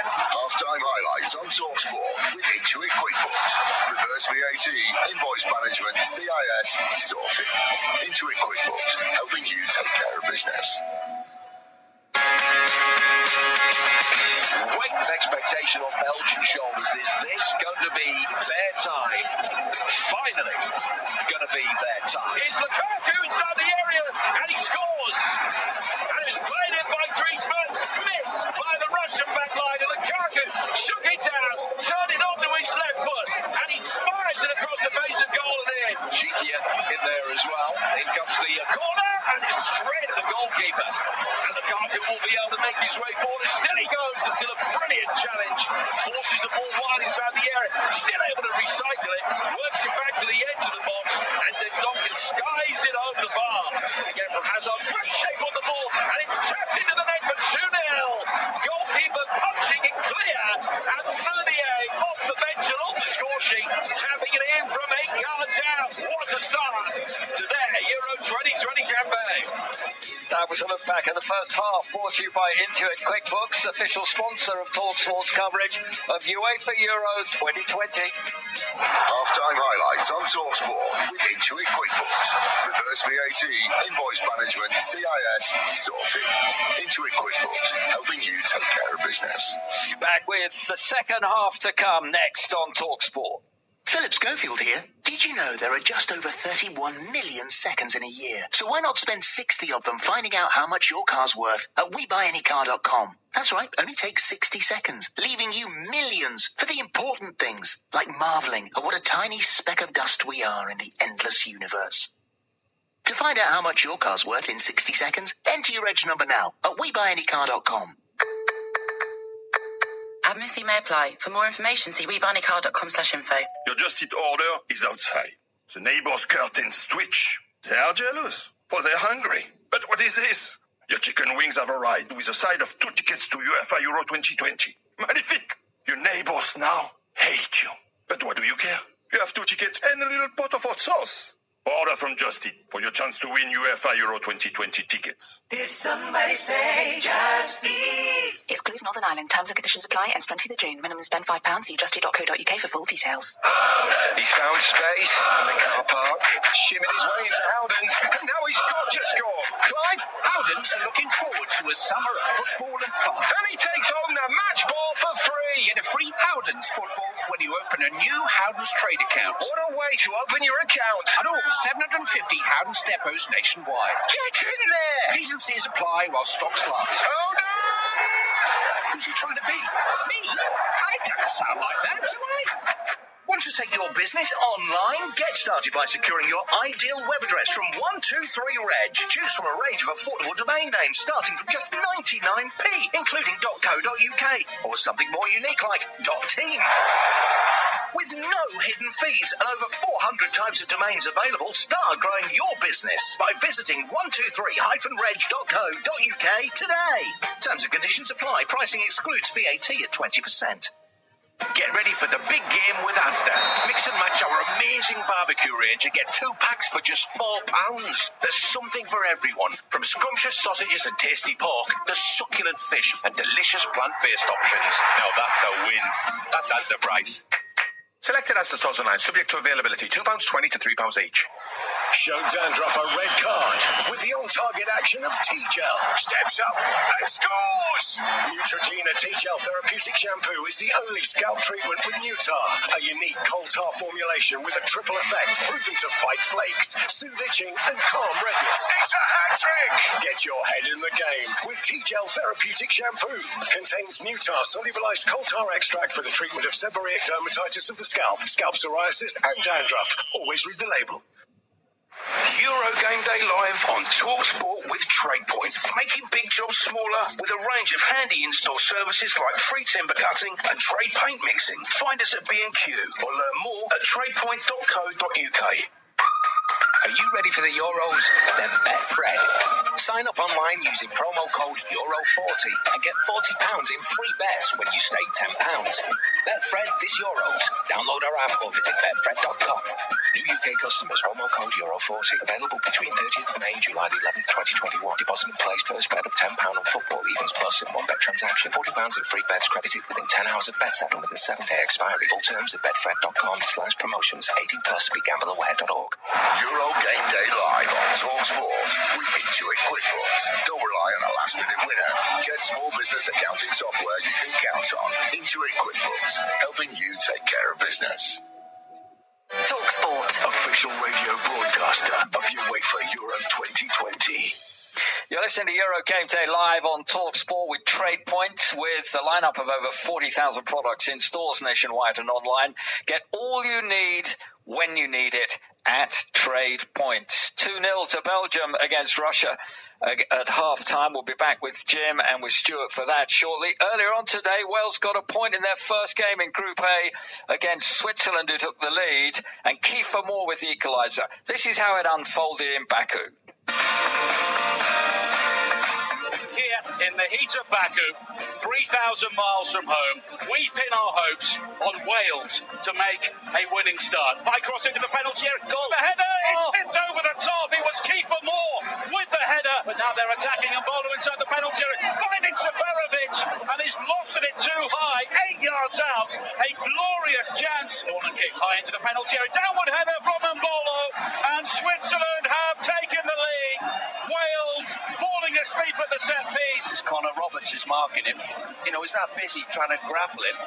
Half-time highlights on TalkSport with Intuit QuickBooks. Reverse VAT, invoice management, CIS, sorting. Intuit QuickBooks, helping you take care of business. Weight of expectation on Belgian shoulders. Is this going to be their time? Finally, going to be their time. It's Lukaku inside the area, and he scores. And it was played in by Griezmann, missed by the Russian back line, and Lukaku shook it down, turned it onto his left foot, and he fires it across the base of goal in there. Chikia in there as well. In comes the corner, and it's straight at the goalkeeper. And Lukaku will be able to make his way forward, and still he goes until a brilliant challenge forces the ball wide inside the area. Still able to recycle it, works it back to the edge of the box, and the Docker skies it over the bar. Again from Hazard, great shape on the ball, and it's trapped into the net for 2-0. Goalkeeper punching it clear, and Meunier off the bench and on the score sheet, tapping it in from 8 yards out. What a start to their Euro 2020 campaign. That was a look back at the first half, brought to you by Intuit QuickBooks, official sponsor of TalkSport's coverage of UEFA Euro 2020. Half-time highlights on TalkSport with Intuit QuickBooks. Reverse VAT, invoice management, CIS, sorted. Intuit QuickBooks, helping you take care of business. Back with the second half to come next on TalkSport. Philip Schofield here. Did you know there are just over 31 million seconds in a year? So why not spend 60 of them finding out how much your car's worth at WeBuyAnyCar.com? That's right, only takes 60 seconds, leaving you millions for the important things, like marveling at what a tiny speck of dust we are in the endless universe. To find out how much your car's worth in 60 seconds, enter your reg number now at WeBuyAnyCar.com. Admin fee may apply. For more information, see WeBuyAnyCar.com/info. Your Just Eat order is outside. The neighbors' curtains twitch. They are jealous, or they're hungry. But what is this? Your chicken wings have arrived with a side of 2 tickets to UEFA Euro 2020. Magnifique! Your neighbors now hate you. But what do you care? You have 2 tickets and a little pot of hot sauce. Order from Just Eat for your chance to win UEFA Euro 2020 tickets. Did somebody say Just Eat? Excludes Northern Ireland. Terms and conditions apply. Ends 20th of June. Minimum spend £5. See justeat.co.uk for full details. He's found space in the car park, shimming his way into Howden's, and now he's got to score. Clive, Howden's are looking forward to a summer of football and fun. And he takes home the match ball for free. Get a free Howden's football when you open a new Howden's trade account. What a way to open your account. And all 750 Howden's depots nationwide. Get in there! T's and C's apply while stocks last. Howden's! Who's he trying to be? Me? I don't sound like that, do I? Want to take your business online? Get started by securing your ideal web address from 123reg. Choose from a range of affordable domain names starting from just 99p, including .co.uk, or something more unique like .team. With no hidden fees and over 400 types of domains available, start growing your business by visiting 123-reg.co.uk today. Terms and conditions apply. Pricing excludes VAT at 20%. Get ready for the big game with Asda. Mix and match our amazing barbecue range and get 2 packs for just £4. There's something for everyone, from scrumptious sausages and tasty pork to succulent fish and delicious plant-based options. Now that's a win. That's Asda price. Selected Asda stores online, subject to availability, £2.20 to £3 each. Show Dandruff a red card with the on-target action of T-Gel. Steps up and scores! Neutrogena T-Gel Therapeutic Shampoo is the only scalp treatment with Nutar, a unique coal tar formulation with a triple effect proven to fight flakes, soothe itching and calm redness. It's a hat-trick! Get your head in the game with T-Gel Therapeutic Shampoo. Contains Nutar solubilized coal tar extract for the treatment of seborrheic dermatitis of the scalp psoriasis and dandruff. Always read the label. Euro Game Day live on TalkSport with TradePoint, making big jobs smaller with a range of handy in-store services like free timber cutting and trade paint mixing. Find us at B&Q or learn more at tradepoint.co.uk. Are you ready for the Euros? Then bet Fred. Sign up online using promo code EURO40 and get £40 in free bets when you stake £10. Bet Fred this Euros. Download our app or visit betfred.com. New UK customers, promo code EURO40. Available between 30th of May and July the 11th, 2021. Deposit and place first bet of £10 on football evens plus in one bet transaction. £40 in free bets credited within 10 hours of bet settlement and 7-day expiry. Full terms at betfred.com/promotions. 18 plus. BeGambleAware.org. Euro Game Day live on TalkSport with Intuit QuickBooks. Don't rely on a last-minute winner. Get small business accounting software you can count on. Intuit QuickBooks, helping you take care of business. TalkSport. Official radio broadcaster of UEFA Euro 2020. You're listening to Euro Game Day live on TalkSport with TradePoint, with a lineup of over 40,000 products in stores nationwide and online. Get all you need when you need it at TradePoint. 2-0 to Belgium against Russia. at half-time. We'll be back with Jim and with Stuart for that shortly. Earlier on today, Wales got a point in their first game in Group A against Switzerland, who took the lead, and Kiefer Moore with the equaliser. This is how it unfolded in Baku. Here in the heat of Baku, 3,000 miles from home, we pin our hopes on Wales to make a winning start. High cross into the penalty area. Goal. The header is tipped over the top. It was Kiefer Moore with the header, but now they're attacking and Bolo inside the penalty area, finding Seferovic, and he's lofted it too high, 8 yards out. A glorious chance. Corner kick high into the penalty area. Downward header from Mbolo, and Switzerland have taken the lead. Wales falling asleep at the set piece. Connor Roberts is marking him. You know, he's that busy trying to grapple him.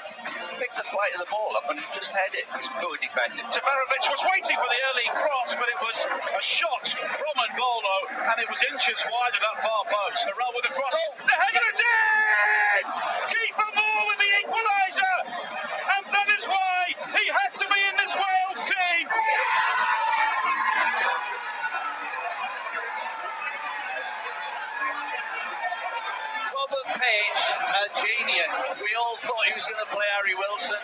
Pick the flight of the ball up and just head it. It's good defending. Seferovic was waiting for the early cross, but it was a shot from Mbolo, and it was inches wide of that far post. The roll with the cross. The header is in! Kiefer Moore with the equaliser! And that is why he had to be in this Wales team! Robert Page, a genius. We all thought he was going to play Harry Wilson.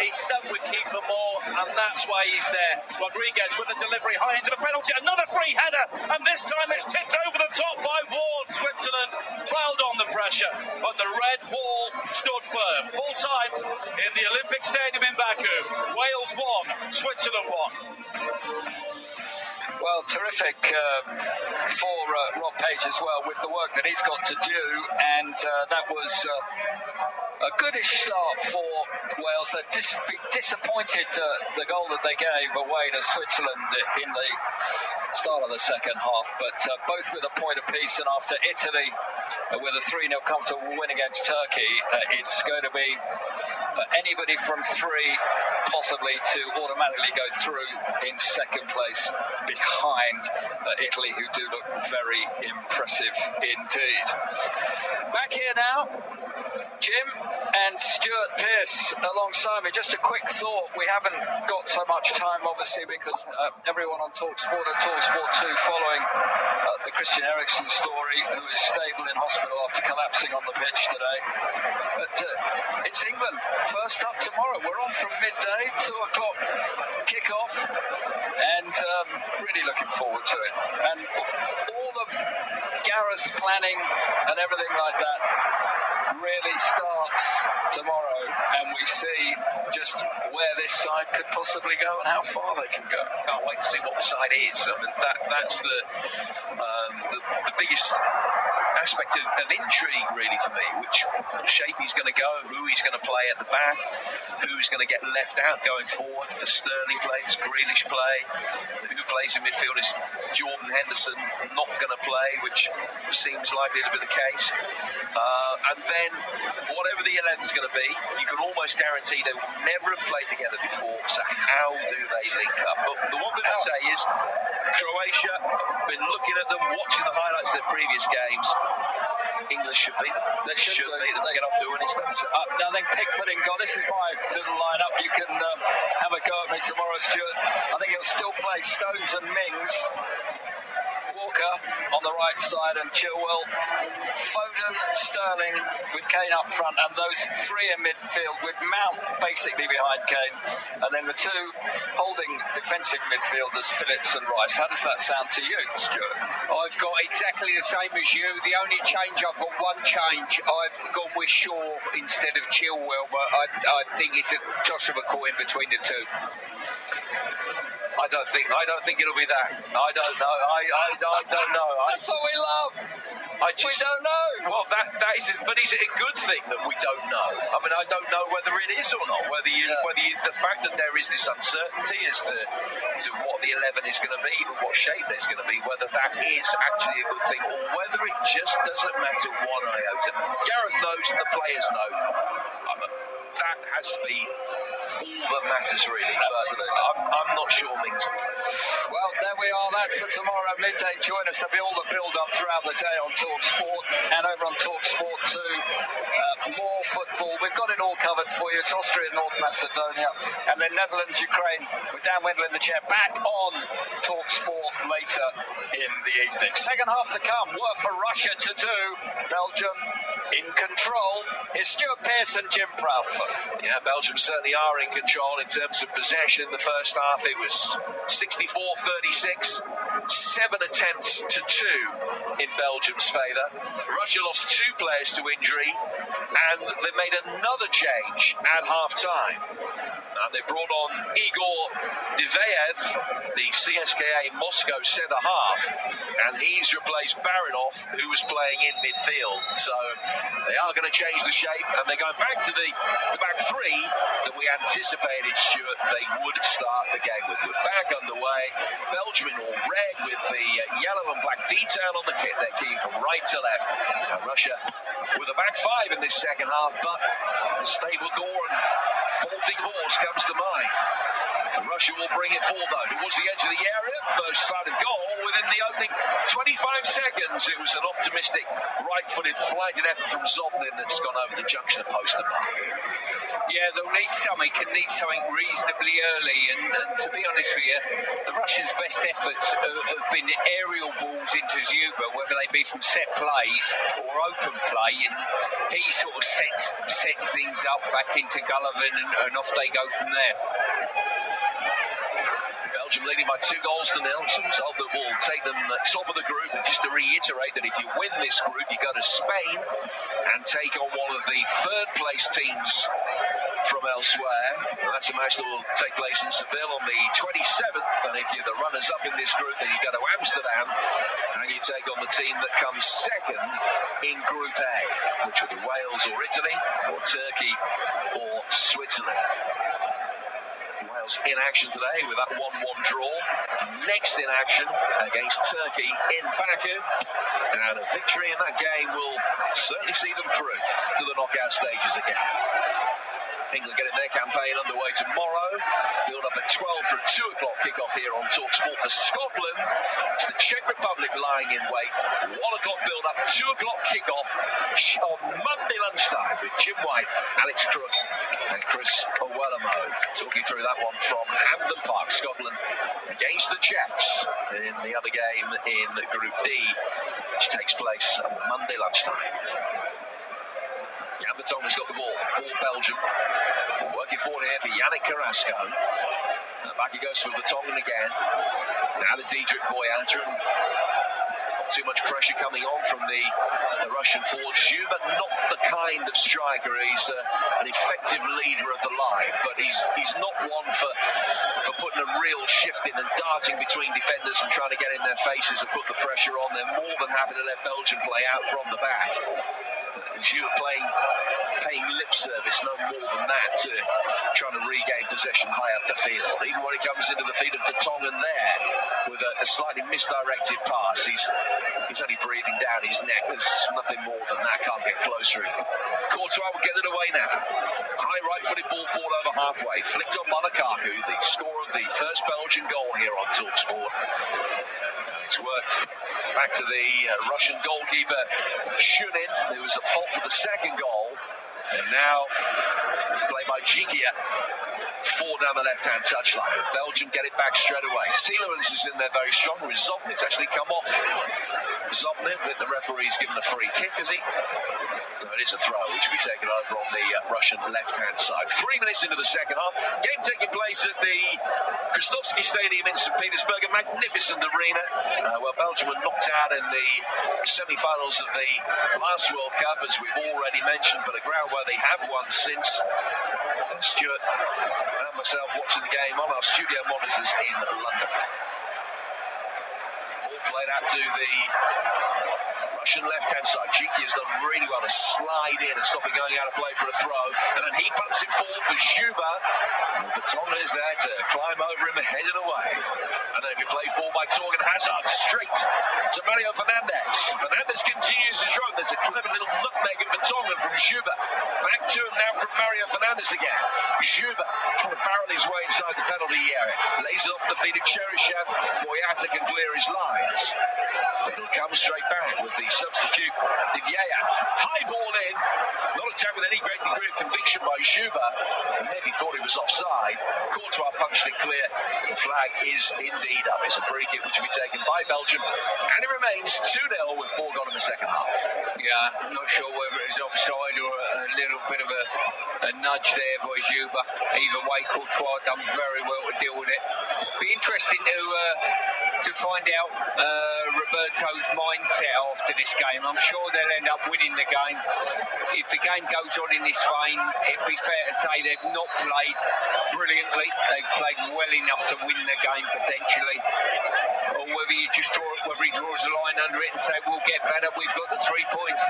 He stuck with Kiefer Moore, and that's why he's there. Rodriguez with the delivery high into the penalty. Another free header, and this time it's tipped over the top by Ward. Switzerland held on the pressure, but the red wall stood firm. Full time in the Olympic Stadium in Baku. Wales won, Switzerland won. Well, terrific for Rob Page as well, with the work that he's got to do, and that was a goodish start for Wales. They're disappointed the goal that they gave away to Switzerland in the start of the second half, but both with a point apiece, and after Italy with a 3-0 comfortable win against Turkey, it's going to be anybody from 3 possibly to automatically go through in second place behind Italy, who do look very impressive indeed. Back here now, Jim and Stuart Pearce alongside me. Just a quick thought, we haven't got so much time obviously because everyone on TalkSport and TalkSport 2 following the Christian Eriksen story, who is stable in hospital after collapsing on the pitch today. But it's England first up tomorrow. We're on from midday, 2 o'clock kick-off, and really looking forward to it. And all of Gareth's planning and everything like that really starts tomorrow, and we see just where this side could possibly go and how far they can go. Can't wait to see what the side is. I mean, that's the biggest aspect of intrigue really for me, which shape he's going to go, who he's going to play at the back, who's going to get left out going forward. Does Sterling play? Does Grealish play? Who plays in midfield? Is Jordan Henderson not going to play, which seems likely to be the case? And then whatever the 11 is going to be, you can almost guarantee they will never have played together before, so how do they link up? But the one thing I'd say is Croatia, been looking at them, watching the highlights of their previous games. England should beat them. They should beat them to get off to a winning start. Now then, Pickford in goal. This is my little lineup. You can have a go at me tomorrow, Stuart. I think he'll still play Stones and Mings. Walker on the right side and Chilwell, Foden, Sterling with Kane up front, and those 3 in midfield with Mount basically behind Kane, and then the 2 holding defensive midfielders, Phillips and Rice. How does that sound to you, Stuart? I've got exactly the same as you. The only change, I've got one change. I've gone with Shaw instead of Chilwell, but I think it's a toss of a coin between the 2. I don't think it'll be that. I don't know. I don't know. That's what we love. We don't know. Well, that is, but is it a good thing that we don't know? I mean, I don't know whether it is or not. The fact that there is this uncertainty as to what the 11 is going to be, even what shape there's going to be, whether that is actually a good thing or whether it just doesn't matter one iota. Gareth knows and the players know. That has to be all that matters, really. Absolutely. But I'm not sure Mings will. Well, there we are. That's for tomorrow midday. Join us. There'll be all the build-up throughout the day on Talk Sport and over on Talk Sport 2. More football. We've got it all covered for you. It's Austria, North Macedonia, and then Netherlands, Ukraine, with Dan Wendell in the chair. Back on Talk Sport later in the evening. Second half to come. Work for Russia to do. Belgium in control. Is Stuart Pearson, Jim Proudfoot. Yeah, Belgium certainly are in control in terms of possession. In the first half, it was 64-36. 7 attempts to 2 in Belgium's favour. Russia lost 2 players to injury, and they made another change at half-time. And they brought on Igor Diveyev, the CSKA Moscow centre-half, and he's replaced Barinov, who was playing in midfield. So they are going to change the shape, and they're going back to the back three that we anticipated, Stuart, they would start the game with. We're back underway. Belgium in all red with the yellow and black detail on the kit. They're keying from right to left. And Russia with a back 5 in this second half, but stable door and bolting horse comes to mind. Russia will bring it forward though towards the edge of the area. First sight of goal within the opening 25 seconds. It was an optimistic right-footed flighted effort from Zobnin that's gone over the junction of post and mark. Yeah, they'll need something, reasonably early, and to be honest with you, the Russians' best efforts have been aerial balls into Zuba, whether they be from set plays or open play, and he sort of sets things up back into Golovin, and off they go from there. Belgium leading by 2 goals to 0. It's a result that will take them top of the group. And just to reiterate that if you win this group, you go to Spain and take on one of the third-place teams from elsewhere. And that's a match that will take place in Seville on the 27th. And if you're the runners-up in this group, then you go to Amsterdam and you take on the team that comes second in Group A, which will be Wales or Italy or Turkey or Switzerland. Wales in action today with that 1-1 draw. Next in action against Turkey in Baku. And a victory in that game will certainly see them through to the knockout stages again. England getting their campaign underway tomorrow. Build up at 12 for a 2 o'clock kickoff here on TalkSport for Scotland. It's the Czech Republic lying in wait. 1 o'clock build up, 2 o'clock kickoff on Monday lunchtime with Jim White, Alex Crook and Chris Owellamo. Talking through that one from Hampden Park, Scotland against the Czechs in the other game in Group D, which takes place on Monday lunchtime. Jan Vertonghen has got the ball for Belgium. Working forward here for Yannick Carrasco. And back he goes for Vertonghen again. Now the Diedrich Boyata. Not too much pressure coming on from the Russian forward. Zuba, not the kind of striker. He's an effective leader of the line, but he's not one for putting a real shift in and darting between defenders and trying to get in their faces and put the pressure on. They're more than happy to let Belgium play out from the back. Zuba paying lip service, no more than that, to trying to regain possession high up the field. Even when he comes into the feet of Vertonghen there with a slightly misdirected pass, he's only breathing down his neck. There's nothing more than that. Can't get closer. Courtois will get it away now. High right-footed ball forward over halfway. Flicked on by Lukaku, the scorer of the first Belgian goal here on TalkSport. And it's worked back to the Russian goalkeeper Shunin, who was at fault for the second goal. And now played by Jikia, 4 down the left-hand touchline. Belgium get it back straight away. Tielemans is in there very strong. Zobnin's actually come off. Zobnin, but the referee's given a free kick, has he? No, it is a throw, which will be taken over on the Russian left-hand side. 3 minutes into the second half. Game taking place at the Kristovsky Stadium in St. Petersburg, a magnificent arena. Well, Belgium were knocked out in the semi-finals of the last World Cup, as we've already mentioned, but a ground where they have won since. And Stuart and myself watching the game on our studio monitors in London. Ball played out to the Russian left-hand side. Jiki has done really well to slide in and stop it going out of play for a throw. And then he punts it forward for Zuba. Vertonghen is there to climb over him, headed away. And then be played for by Torgan Hazard, straight to Mario Fernandes. Fernandes continues his run. There's a clever little nutmeg of Vertonghen from Juba. Back to him now from Mario Fernandes again. Juba trying to barrel his way inside the penalty area. Lays it off the feet of Cheryshev. Boyata can clear his lines. It'll come straight back with the substitute, Divyeyev. High ball in. Not attacked with any great degree of conviction by Juba. Maybe thought he was offside. Courtois punched it clear. The flag is indeed up. It's a free kick which will be taken by Belgium. And it remains 2-0 with 4 gone in the second half. Yeah, I'm not sure whether it's offside or a little bit of a nudge there by Juba. Either way, Courtois done very well to deal with it. Be interesting to find out Roberto's mindset after this game. I'm sure they'll end up winning the game. If the game goes on in this vein, it'd be fair to say they've not played brilliantly. They've played well enough to win the game potentially. Or whether he draws a line under it and say we'll get better, we've got the 3 points.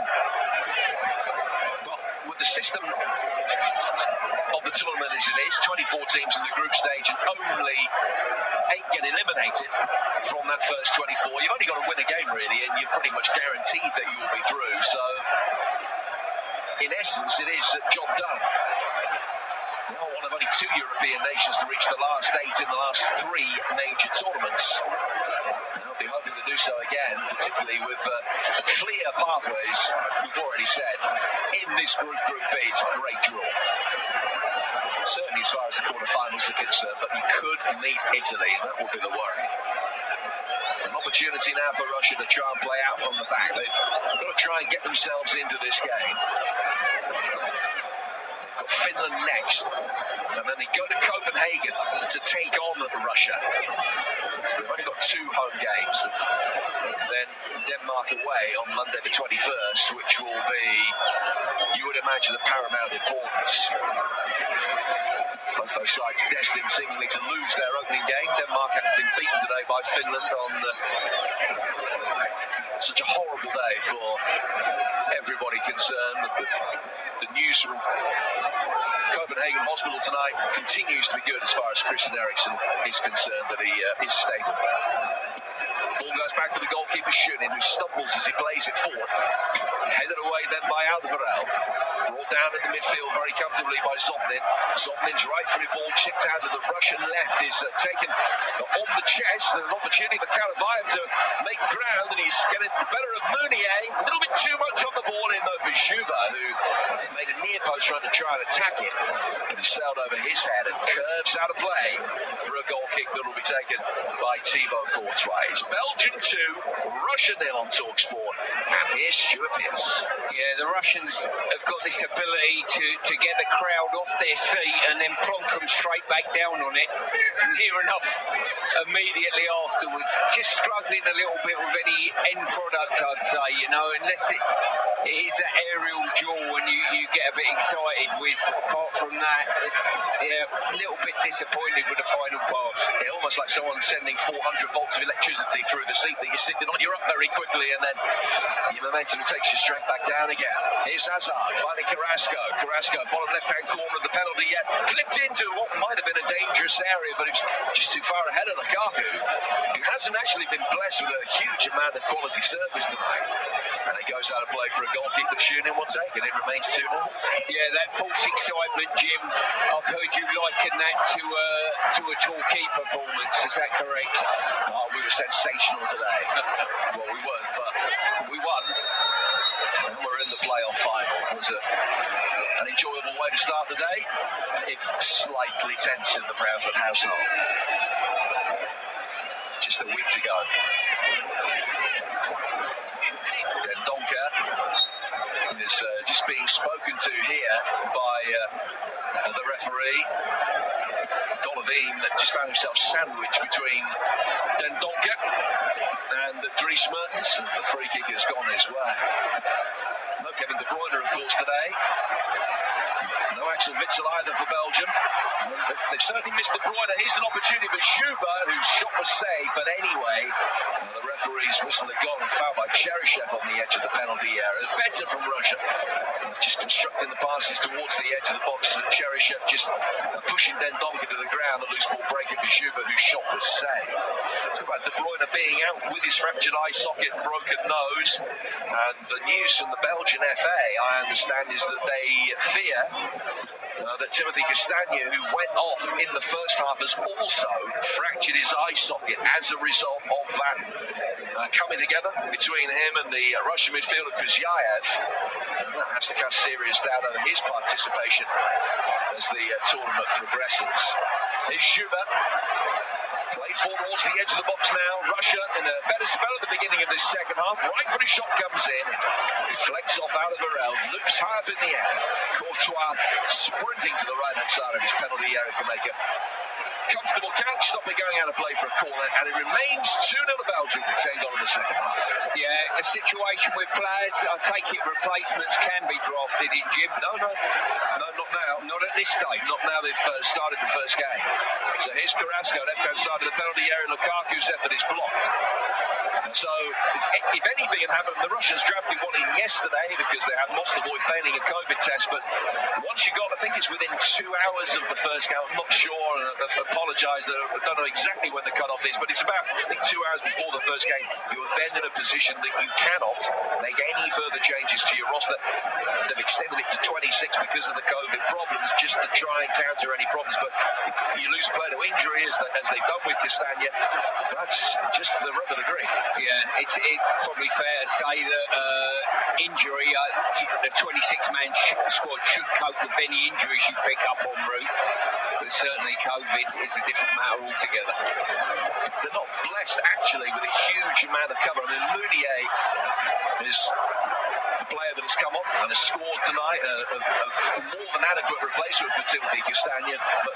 Well, with the system of the tournament as it is, 24 teams in the group stage and only 8 get eliminated from that first 24. You've only got to win a game really and you're pretty much guaranteed that you will be through. So in essence it is a job done. Now one of only 2 European nations to reach the last 8 in the last 3 major tournaments. I'll be hoping to do so again, particularly with clear pathways, we've already said, in this Group B. It's a great draw. Certainly as far as the quarterfinals are concerned, but you could meet Italy, and that would be the worry. An opportunity now for Russia to try and play out from the back. They've got to try and get themselves into this game. They've got Finland next, and then they go to Copenhagen to take on Russia. So they've only got 2 home games. Then Denmark away on Monday the 21st, which will be, you would imagine, of paramount importance. Both those sides destined seemingly to lose their opening game. Denmark had been beaten today by Finland on such a horrible day for everybody concerned. The news from Copenhagen Hospital tonight continues to be good as far as Christian Eriksen is concerned, that he is stable. Ball goes back to the goalkeeper Schunin, who stumbles as he plays it forward. Headed away then by Alderweireld. Brought down in the midfield very comfortably by Zopnin. Zopnin's right-footed ball chipped out of the Russian left is taken on the chest. An opportunity for Karabayev to make ground, and he's getting the better of Meunier. A little bit too much on the ball in though for Juba, who made a near post run to try and attack it. But he sailed over his head and curves out of play for a goal kick that will be taken by Thibaut Courtois. It's Belgium 2, Russia 0 on TalkSport. And here's Stuart Pearce. Yeah, the Russians have got this ability to get the crowd off their seat and then plonk them straight back down on it. Near enough immediately afterwards. Just struggling a little bit with any end product, I'd say, unless it is that aerial duel and you get a bit excited with. Apart from that, yeah, a little bit disappointed with the final pass. Yeah, almost like someone sending 400 volts of electricity through the seat that you're sitting on. You're up very quickly and then your momentum takes you straight back down again. Here's Hazard, finding Carrasco. Carrasco, bottom left-hand corner of the penalty yet. Clipped into what might have been a dangerous area, but it's just too far ahead of Lukaku, who hasn't actually been blessed with a huge amount of quality service tonight. And it goes out of play for a goal kick that Schunin will take, and it remains 2-0. Yeah, that false excitement, Jim, I've heard you liken that to a Torquay performance. Is that correct? Oh, we were sensational today. Well, we weren't, but we won. And we're in the playoff final. It was an enjoyable way to start the day, if slightly tense in the Proudfoot household. Just a week to go. Then Donker is just being spoken to here by the referee. Golovin just found himself sandwiched between Dendoncker and Dries Mertens. The free kick has gone his way. No Kevin De Bruyne, of course, today. No Axel Witsel either for Belgium. They've certainly missed De Bruyne. Here's an opportunity for Schubert, whose shot was saved. But anyway, the referee's whistled a goal and foul by Cheryshev on the edge of the penalty area. Better from Russia. Just constructing the passes towards the edge of the box. Cheryshev just pushing Dendonka to the ground. The loose ball breaking for Schubert, whose shot was saved. Talk about De Bruyne being out with his fractured eye socket and broken nose. And the news from the Belgian FA, I understand, is that they fear that Timothy Castagne, who went off in the first half, has also fractured his eye socket as a result of that coming together between him and the Russian midfielder Kuzyaev. That has to cast serious doubt over his participation as the tournament progresses. Here's Schubert. Play forward towards the edge of the box now. Russia in a better spell at the beginning of this second half. Right footed shot comes in. Deflects off out of Varel. Loops high up in the air. Courtois sprinting to the right hand side of his penalty area to make a comfortable catch. Stop it going out of play for a corner. And it remains 2-0 to Belgium with 10 gone in the second half. Yeah, a situation with players, I take it replacements can be drafted in, Jim. No, not now. Not at this stage. Not now they've started the first game. So here's Carrasco, left-hand side of the penalty area. Lukaku's effort is blocked. So, if anything had happened, the Russians drafted one in yesterday because they had Mostovoy failing a COVID test. But once you got, I think it's within 2 hours of the first game. I'm not sure, and I apologise that I don't know exactly when the cut-off is, but it's about, I think, 2 hours before the first game. You're then in a position that you cannot make any further changes to your roster. They've extended it to 26 because of the COVID problems, just to try and counter any problems. But if you lose a player to injury, as they've done with Castagne, that's just the rub of the green. Yeah, it's probably fair to say that injury, the 26-man squad should cope with any injuries you pick up en route. But certainly COVID is a different matter altogether. They're not blessed, actually, with a huge amount of cover. I mean, Meunier is the player that has come up and has scored tonight, a more than adequate replacement for Timothy Castagne. But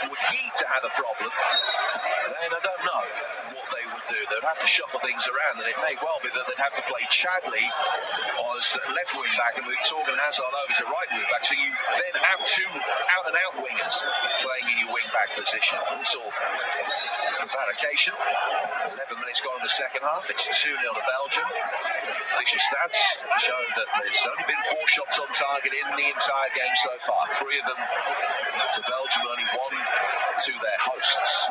would he to have a problem, then I don't know what they would do. They'd have to shuffle things around, and it may well be that they'd have to play Chadley as left wing back and move Torgan Hazard over to right wing back. So you then have two out and out wingers playing in your wing back position. It's all prevarication. 11 minutes gone in the second half. It's 2-0 to Belgium. Official stats show that there's only been 4 shots on target in the entire game so far. 3 of them to Belgium, only 1 to their hosts.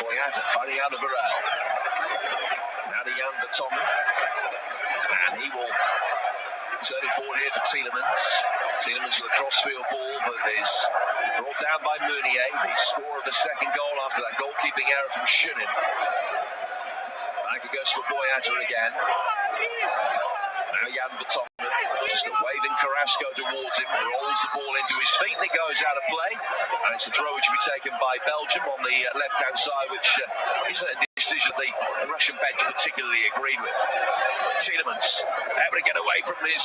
Boyata fighting out of Varel. Now to Jan Vertonghen. And he will turn it forward here for Tielemans. Tielemans with a crossfield ball that is brought down by Meunier. The score of the second goal after that goalkeeping error from Schunin. Back it goes for Boyata again. Now Jan Vertonghen, just a waving Carrasco towards him, rolls the ball into his feet and it goes out of play. And it's a throw which will be taken by Belgium on the left-hand side, which isn't a decision the Russian bench particularly agreed with. Tielemans able to get away from his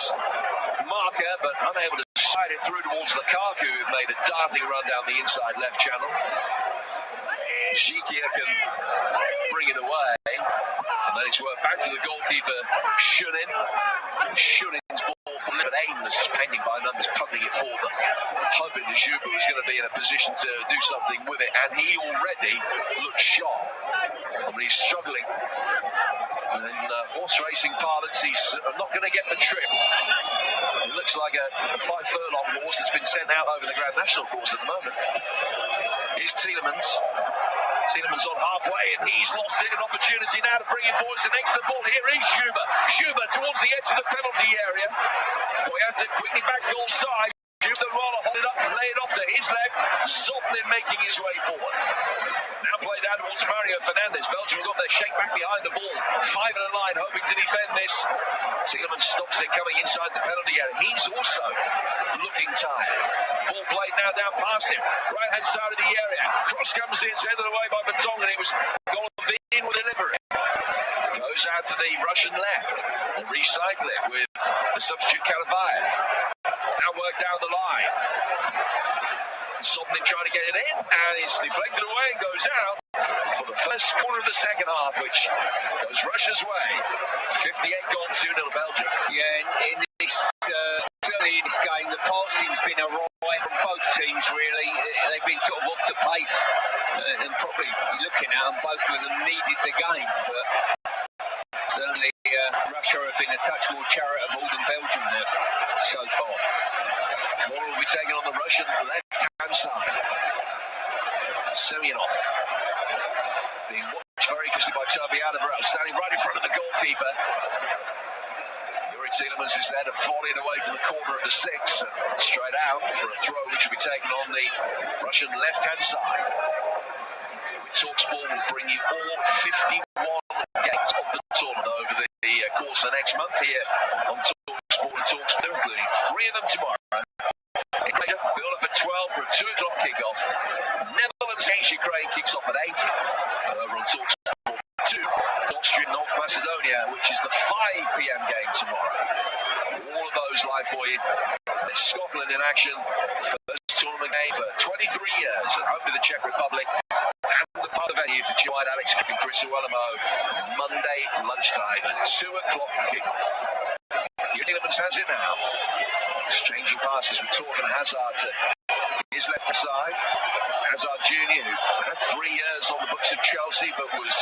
marker, but unable to slide it through towards Lukaku, who made a darting run down the inside left channel. Shikia can bring it away. And then it's worked back to the goalkeeper, Schunin. Schunin's ball from but aimless, just painting by numbers, punting it forward, hoping that Schubert was going to be in a position to do something with it. And he already looks sharp. I mean, he's struggling. And in horse racing parlance, he's not going to get the trip. It looks like a 5-furlong horse that's been sent out over the Grand National course at the moment. Here's Tielemans. Tielemans on halfway, and he's lost it. An opportunity now to bring it forward. So next to the ball, here is Schubert. Schubert towards the edge of the penalty area. Boyata quickly back goal side. Schubert roller, hold it up and lay it off to his left. Zotlin making his way forward. Now played out towards Mario Fernandes. Belgium got their shake back behind the ball. 5 in a line, hoping to defend this. Tielemans stops it coming inside the penalty area. He's also looking tired. Ball played now down past him. Right hand side of the area. Cross comes in, it's headed away by Vertonghen. It was Golovin will deliver it. Goes out to the Russian left. And recycle it with the substitute Karavayev. Now work down the line. Zotlin trying to get it in, and it's deflected away and goes out for the first quarter of the second half, which goes Russia's way. 58 gone, 2-0 Belgium. Yeah, in this, certainly in this game, the passing's been a right from both teams, really. They've been sort of off the pace, and probably looking at them, both of them needed the game. But certainly, Russia have been a touch more charitable than Belgium have so far. Corner will be taken on the Russian left-hand side. Semyonov being watched very closely by Toby Alderweireld, standing right in front of the goalkeeper. Yuri Tielemans is there to volley it away from the corner of the six and straight out for a throw which will be taken on the Russian left-hand side. TalkSport will bring you all 51 games of the tournament over the course of the next month here on TalkSport and TalkSport, including 3 of them tomorrow. Build up at 12 for a 2 o'clock kickoff. Netherlands against Ukraine kicks off at 8 over on TalkSport 2. Austria North Macedonia, which is the 5 p.m. game tomorrow. All of those live for you. There's Scotland in action. First tournament game for 23 years at home to the Czech Republic. And the part of the venue for Jim White, Alex Cook and Chris Uwelamo. Monday lunchtime at 2 o'clock kickoff. Tielemans has it now. Exchanging passes with Torgan Hazard to his left side. Hazard Jr., who had 3 years on the books of Chelsea but was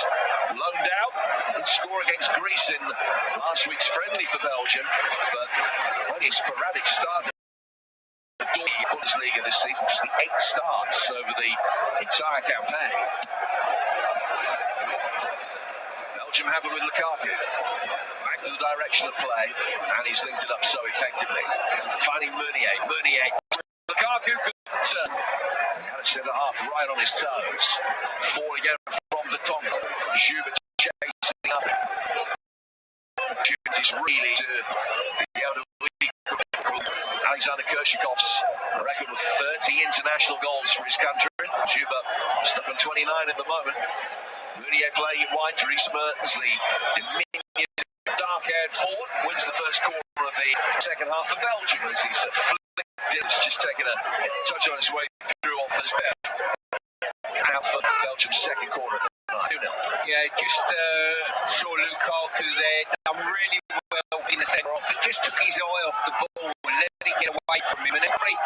loaned out. Did score against Greece in last week's friendly for Belgium, but only a sporadic start. The Bundesliga this season, just the 8 starts over the entire campaign. Belgium have it with Lukaku. Back to the direction of play, and he's linked it up so effectively. Finding Meunier. Lukaku could turn. Had a centre half right on his toes. 4 again from the Tonga. Schubert chasing up. Schubert is really to be able to lead Alexander Kershikov's record with 30 international goals for his country. Schubert stuck on 29 at the moment. Meunier playing it wide. Dries Mertens, the diminutive dark-haired forward, wins the first quarter of the second half of Belgium as he's It's just taken a touch on his way through off his back. Out for Belgium's second quarter. Yeah, just saw Lukaku there. Done really well in the centre off. Just took his eye off the ball and let it get away from him. And it's probably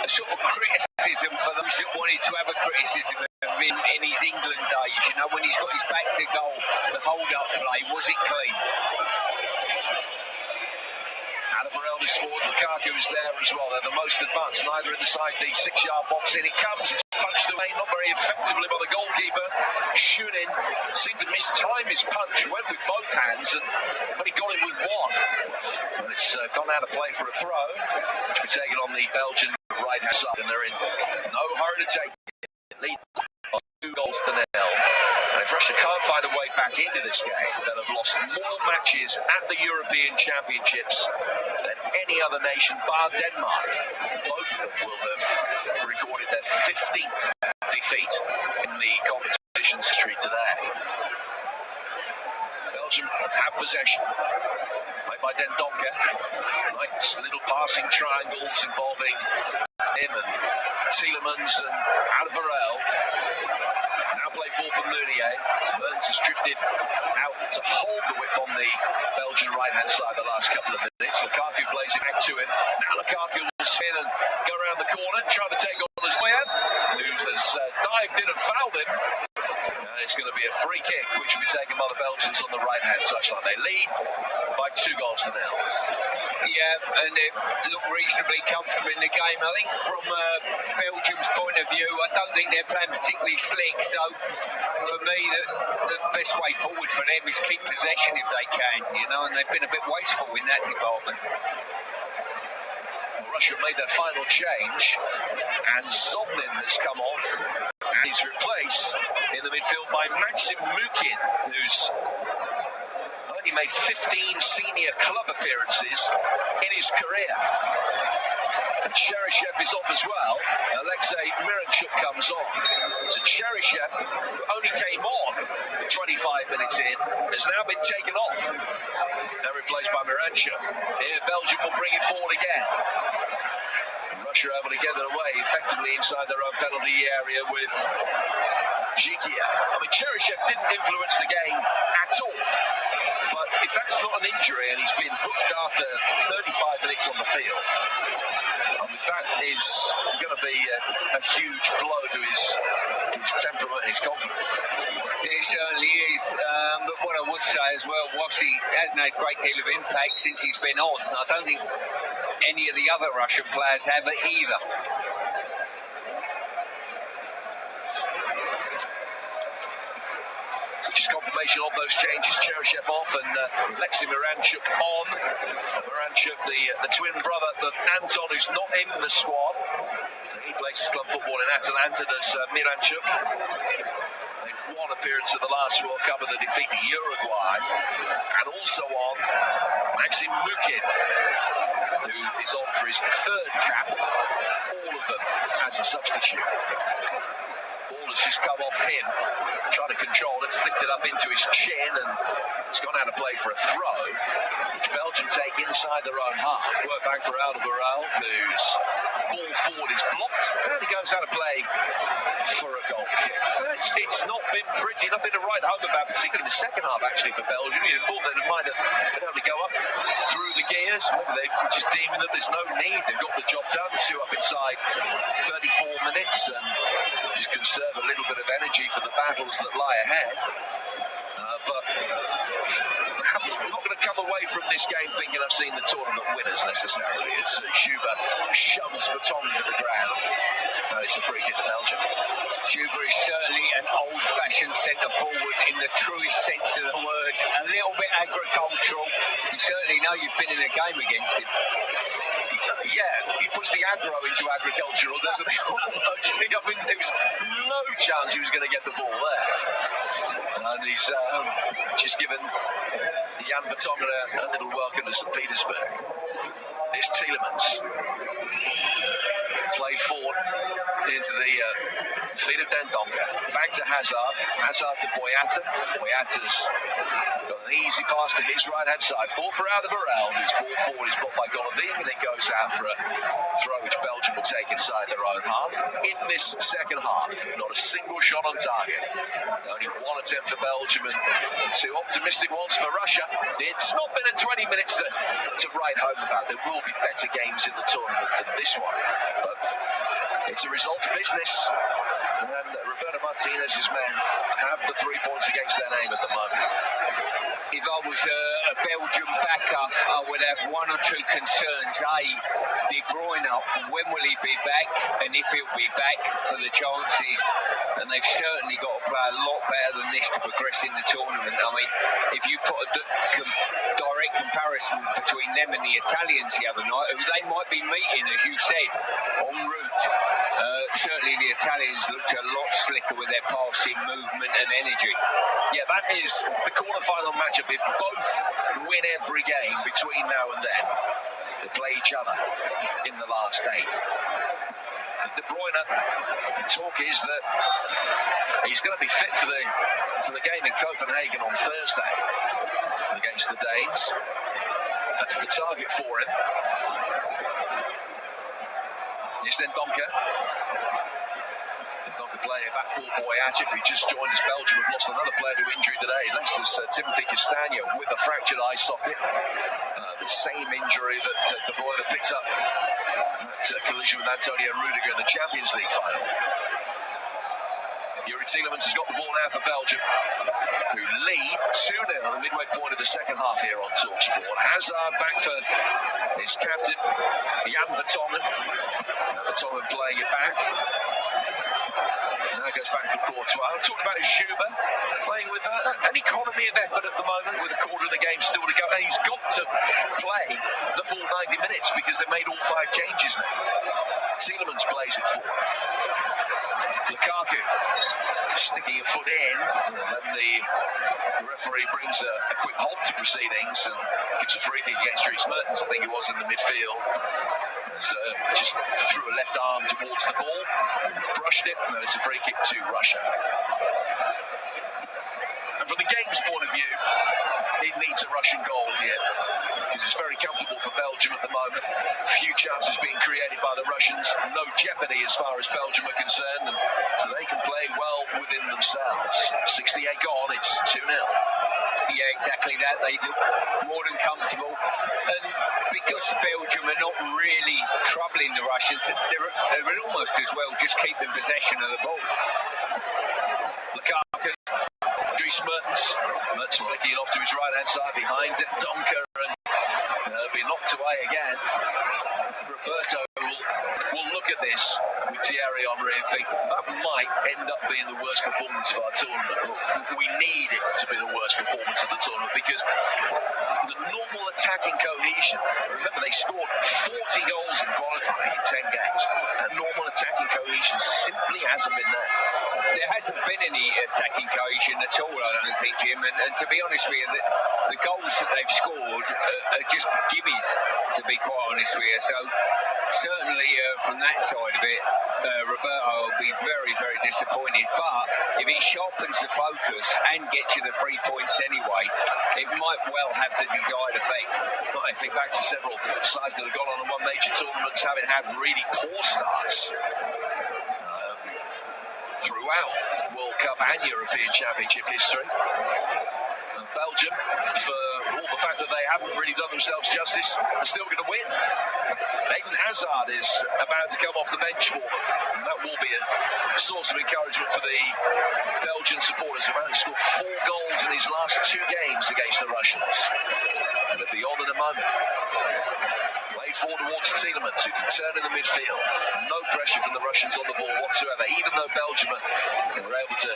a sort of criticism for those that wanted to have a criticism of him in his England days. You know, when he's got his back to goal, the hold-up play, was it clean? Alderweireld is forward, Lukaku is there as well. They're the most advanced, neither inside the 6-yard box. In it comes, it's punched away, not very effectively by the goalkeeper. Shunin seemed to mistime his punch, went with both hands, and but he got it with one. And it's gone out of play for a throw, which will be taken on the Belgian right-hand side, and they're in no hurry to take it. Lead 2 goals to 0. And if Russia can't find a way back into this game, they'll have lost more matches at the European Championships than any other nation, bar Denmark. Both of them will have recorded their 15th defeat in the competition's history today. Belgium have possession. Played by Den Donker. Nice little passing triangles involving him and Tielemans and Alderweireld. Now play forward for Meunier. Mertens has drifted out to hold the width on the Belgian right-hand side the last couple of minutes. Lukaku plays it back to him. Now Lukaku will spin and go around the corner, trying to take on Zvoyev, who has dived in and fouled him. It's going to be a free kick, which will be taken by the Belgians on the right-hand touchline. They lead by 2 goals to 0. Yeah, and they look reasonably comfortable in the game. I think from Belgium's point of view, I don't think they're playing particularly slick. So for me, the best way forward for them is keep possession if they can, you know, and they've been a bit wasteful in that department. Well, Russia made their final change, and Zobnin has come off, and he's replaced in the midfield by Maxim Mukin, who's only made 15 senior club appearances in his career. And Cheryshev is off as well. Alexei Miranchuk comes on. So Cheryshev, who only came on 25 minutes in, has now been taken off. They're replaced by Miranchuk. Here, Belgium will bring it forward again. Russia able to get it away effectively inside their own penalty area with Jikia. I mean, Cheryshev didn't influence the game at all, but if that's not an injury and he's been hooked after 35 minutes on the field, that is going to be a huge blow to his temperament and his confidence. It certainly is. But what I would say as well, whilst he hasn't had a great deal of impact since he's been on, I don't think any of the other Russian players have it either. Just confirmation of those changes. Cheryshev off and Alexei Miranchuk on. Miranchuk, the twin brother of Anton, who's not in the squad. He plays club football in Atalanta, does Miranchuk. They one appearance at the last World Cup of the defeat to Uruguay. And also on Maxim Mukin, who is on for his third cap. All of them as a substitute. Ball has just come off him, trying to control it, flicked it up into his chin, and it's gone out of play for a throw, which Belgium take inside their own half. Work back for Alderweireld, whose ball forward is blocked, and he goes out of play for a goal kick. It's not been pretty, nothing to write home about, particularly in the second half, actually, for Belgium. You'd have thought that it might have been able to go up through the gears. Maybe they're just deeming that there's no need. They've got the job done, 2 up inside 34 minutes, and just conserve a little bit of energy for the battles that lie ahead. But I'm not going to come away from this game thinking I've seen the tournament winners necessarily. It's Schuber shoves Vertonghen to the ground. It's a free kick to Belgium. Schuber is certainly an old-fashioned centre-forward in the truest sense of the word. A little bit agricultural. You certainly know you've been in a game against him. Yeah, he puts the aggro into agricultural, doesn't he? Almost. I mean, there was no chance he was going to get the ball there. And he's just given Jan Vertonghen a little welcome to St. Petersburg. Here's Tielemans. Play forward into the feet of Dendoncker. Back to Hazard. Hazard to Boyata. Boyata's got an easy pass to his right-hand side. Fall for Alderweireld. His ball forward is blocked by Golovin, and it goes out for a throw which Belgium will take inside their own half. In this second half, not a single shot on target. Only 1 attempt for Belgium and 2 optimistic ones for Russia. It's not been a 20 minutes to write home about. There will be better games in the tournament than this one. But it's a result of business. And Roberto Martinez's men have the 3 points against their name at the moment. If I was a Belgian backer, I would have 1 or 2 concerns. A, De Bruyne, when will he be back? And if he'll be back, for the chances. And they've certainly got to play a lot better than this to progress in the tournament. I mean, if you put a direct comparison between them and the Italians the other night, who they might be meeting, as you said, en route, certainly the Italians looked a lot slicker with their passing, movement and energy. Yeah, that is the quarter-final matchup. If both win every game between now and then, they play each other in the last 8. De Bruyne, the talk is that he's going to be fit for the game in Copenhagen on Thursday against the Danes. That's the target for him. Here's Dendoncker. Playing back for Boyata, who just joined us. Belgium have lost another player to injury today. Leicester's Timothy Castagno with a fractured eye socket. The same injury that De Bruyne picked up at collision with Antonio Rudiger in the Champions League final. Yuri Tielemans has got the ball now for Belgium, who lead 2-0 on the midway point of the second half here on TalkSport. Hazard back for his captain, Jan Vertonghen. Vertonghen playing it back. Now goes back for Courtois. I talked about Schuber playing with an economy of effort at the moment, with a quarter of the game still to go. And he's got to play the full 90 minutes because they made all 5 changes now. Tielemans plays it forward. Lukaku sticking a foot in, and the referee brings a quick halt to proceedings and gives a free kick against Dries Mertens, I think it was, in the midfield. Just threw a left arm towards the ball, brushed it, and it's a free kick to Russia. And from the game's point of view, it needs a Russian goal here, because it's very comfortable for Belgium at the moment. Few chances being created by the Russians, no jeopardy as far as Belgium are concerned, and so they can play well within themselves. 68 gone, it's 2-0. Yeah, exactly that. They look more than comfortable. And because Belgium are not really troubling the Russians, they're almost as well just keeping possession of the ball. Lukaku, Dries Mertens flicking off to his right-hand side behind Donker, and be knocked away again. Roberto will look at this with Thierry Henry and think that might end up being the worst performance of our tournament. We need it to be the worst performance of the tournament because the normal attacking cohesion, remember they scored 40 goals in qualifying in 10 games. That normal attacking cohesion simply hasn't been there. There hasn't been any attacking cohesion at all, I don't think, Jim. And to be honest with you, the goals that they've scored are just gimmies, to be quite honest with you. So certainly from that side of it, Roberto will be very, very disappointed. But if it sharpens the focus and gets you the 3 points anyway, it might well have the desired effect. I think back to several sides that have gone on and won major tournaments, having had really poor starts throughout World Cup and European Championship history. And Belgium, for all the fact that they haven't really done themselves justice, are still going to win. Eden Hazard is about to come off the bench for them, and that will be a source of encouragement for the Belgian supporters, who managed to score 4 goals in his last 2 games against the Russians. And they'll be on in a moment. Play forward towards Tielemans, who can turn in the midfield. No pressure from the Russians on the ball whatsoever, even though Belgium were able to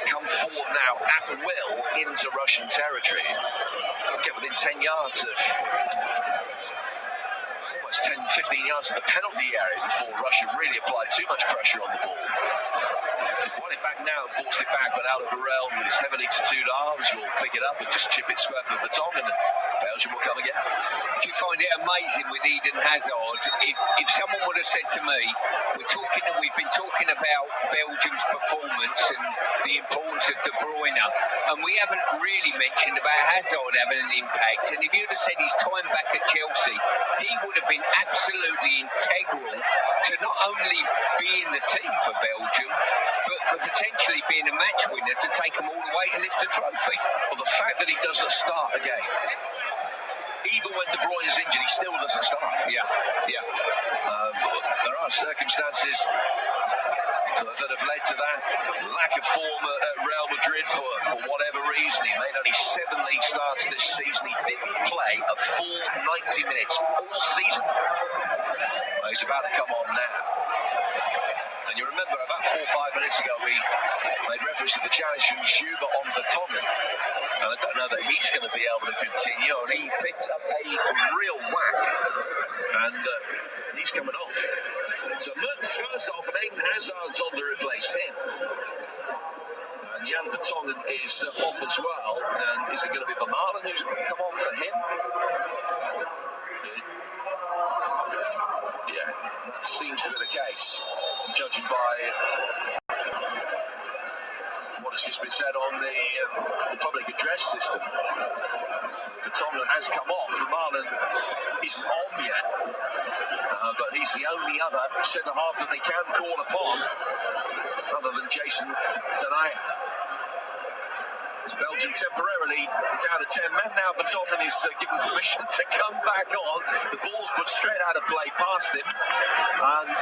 come forward now at will into Russian territory. Get within 10 yards of, almost 10, 15 yards of the penalty area before Russia really applied too much pressure on the ball. Won it back now, forced it back, but out of the realm with his heavily tattooed arms will pick it up and just chip it square for Vertonghen, and Belgium will come again. Do you find it amazing with Eden Hazard? If someone would have said to me, we've been talking about Belgium's performance and the importance of De Bruyne, and we haven't really mentioned about Hazard having an impact, and if you'd have said his time back at Chelsea, he would have been absolutely integral to not only being the team for Belgium, but for potentially being a match winner to take them all the way to lift the trophy. Well, the fact that he doesn't start a game, even when De Bruyne is injured, he still doesn't start. Yeah. There are circumstances that have led to that lack of form at Real Madrid for whatever reason. He made only 7 league starts this season. He didn't play a full 90 minutes all season. Well, he's about to come on now. And you remember about 4 or 5 minutes ago we made reference to the challenge from Juba on Vertonghen. And I don't know that he's going to be able to continue. And he picked up a real whack. And he's coming off. So Mertens first off, and Eden Hazard's on to replace him. And Jan Vertonghen is off as well. And is it going to be Vermaelen who's going to come on for him? Yeah, that seems to be the case, judging by what has just been said on the public address system. Vertonghen has come off. Vermaelen isn't on yet, but he's the only other centre-half that they can call upon, other than Jason Denayer. It's Belgium temporarily down to 10 men now. Vertonghen is given permission to come back on. The ball's put straight out of play past him, and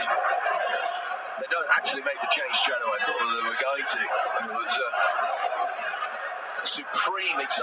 they don't actually make the change straight away. I thought they were going to. It was a supreme example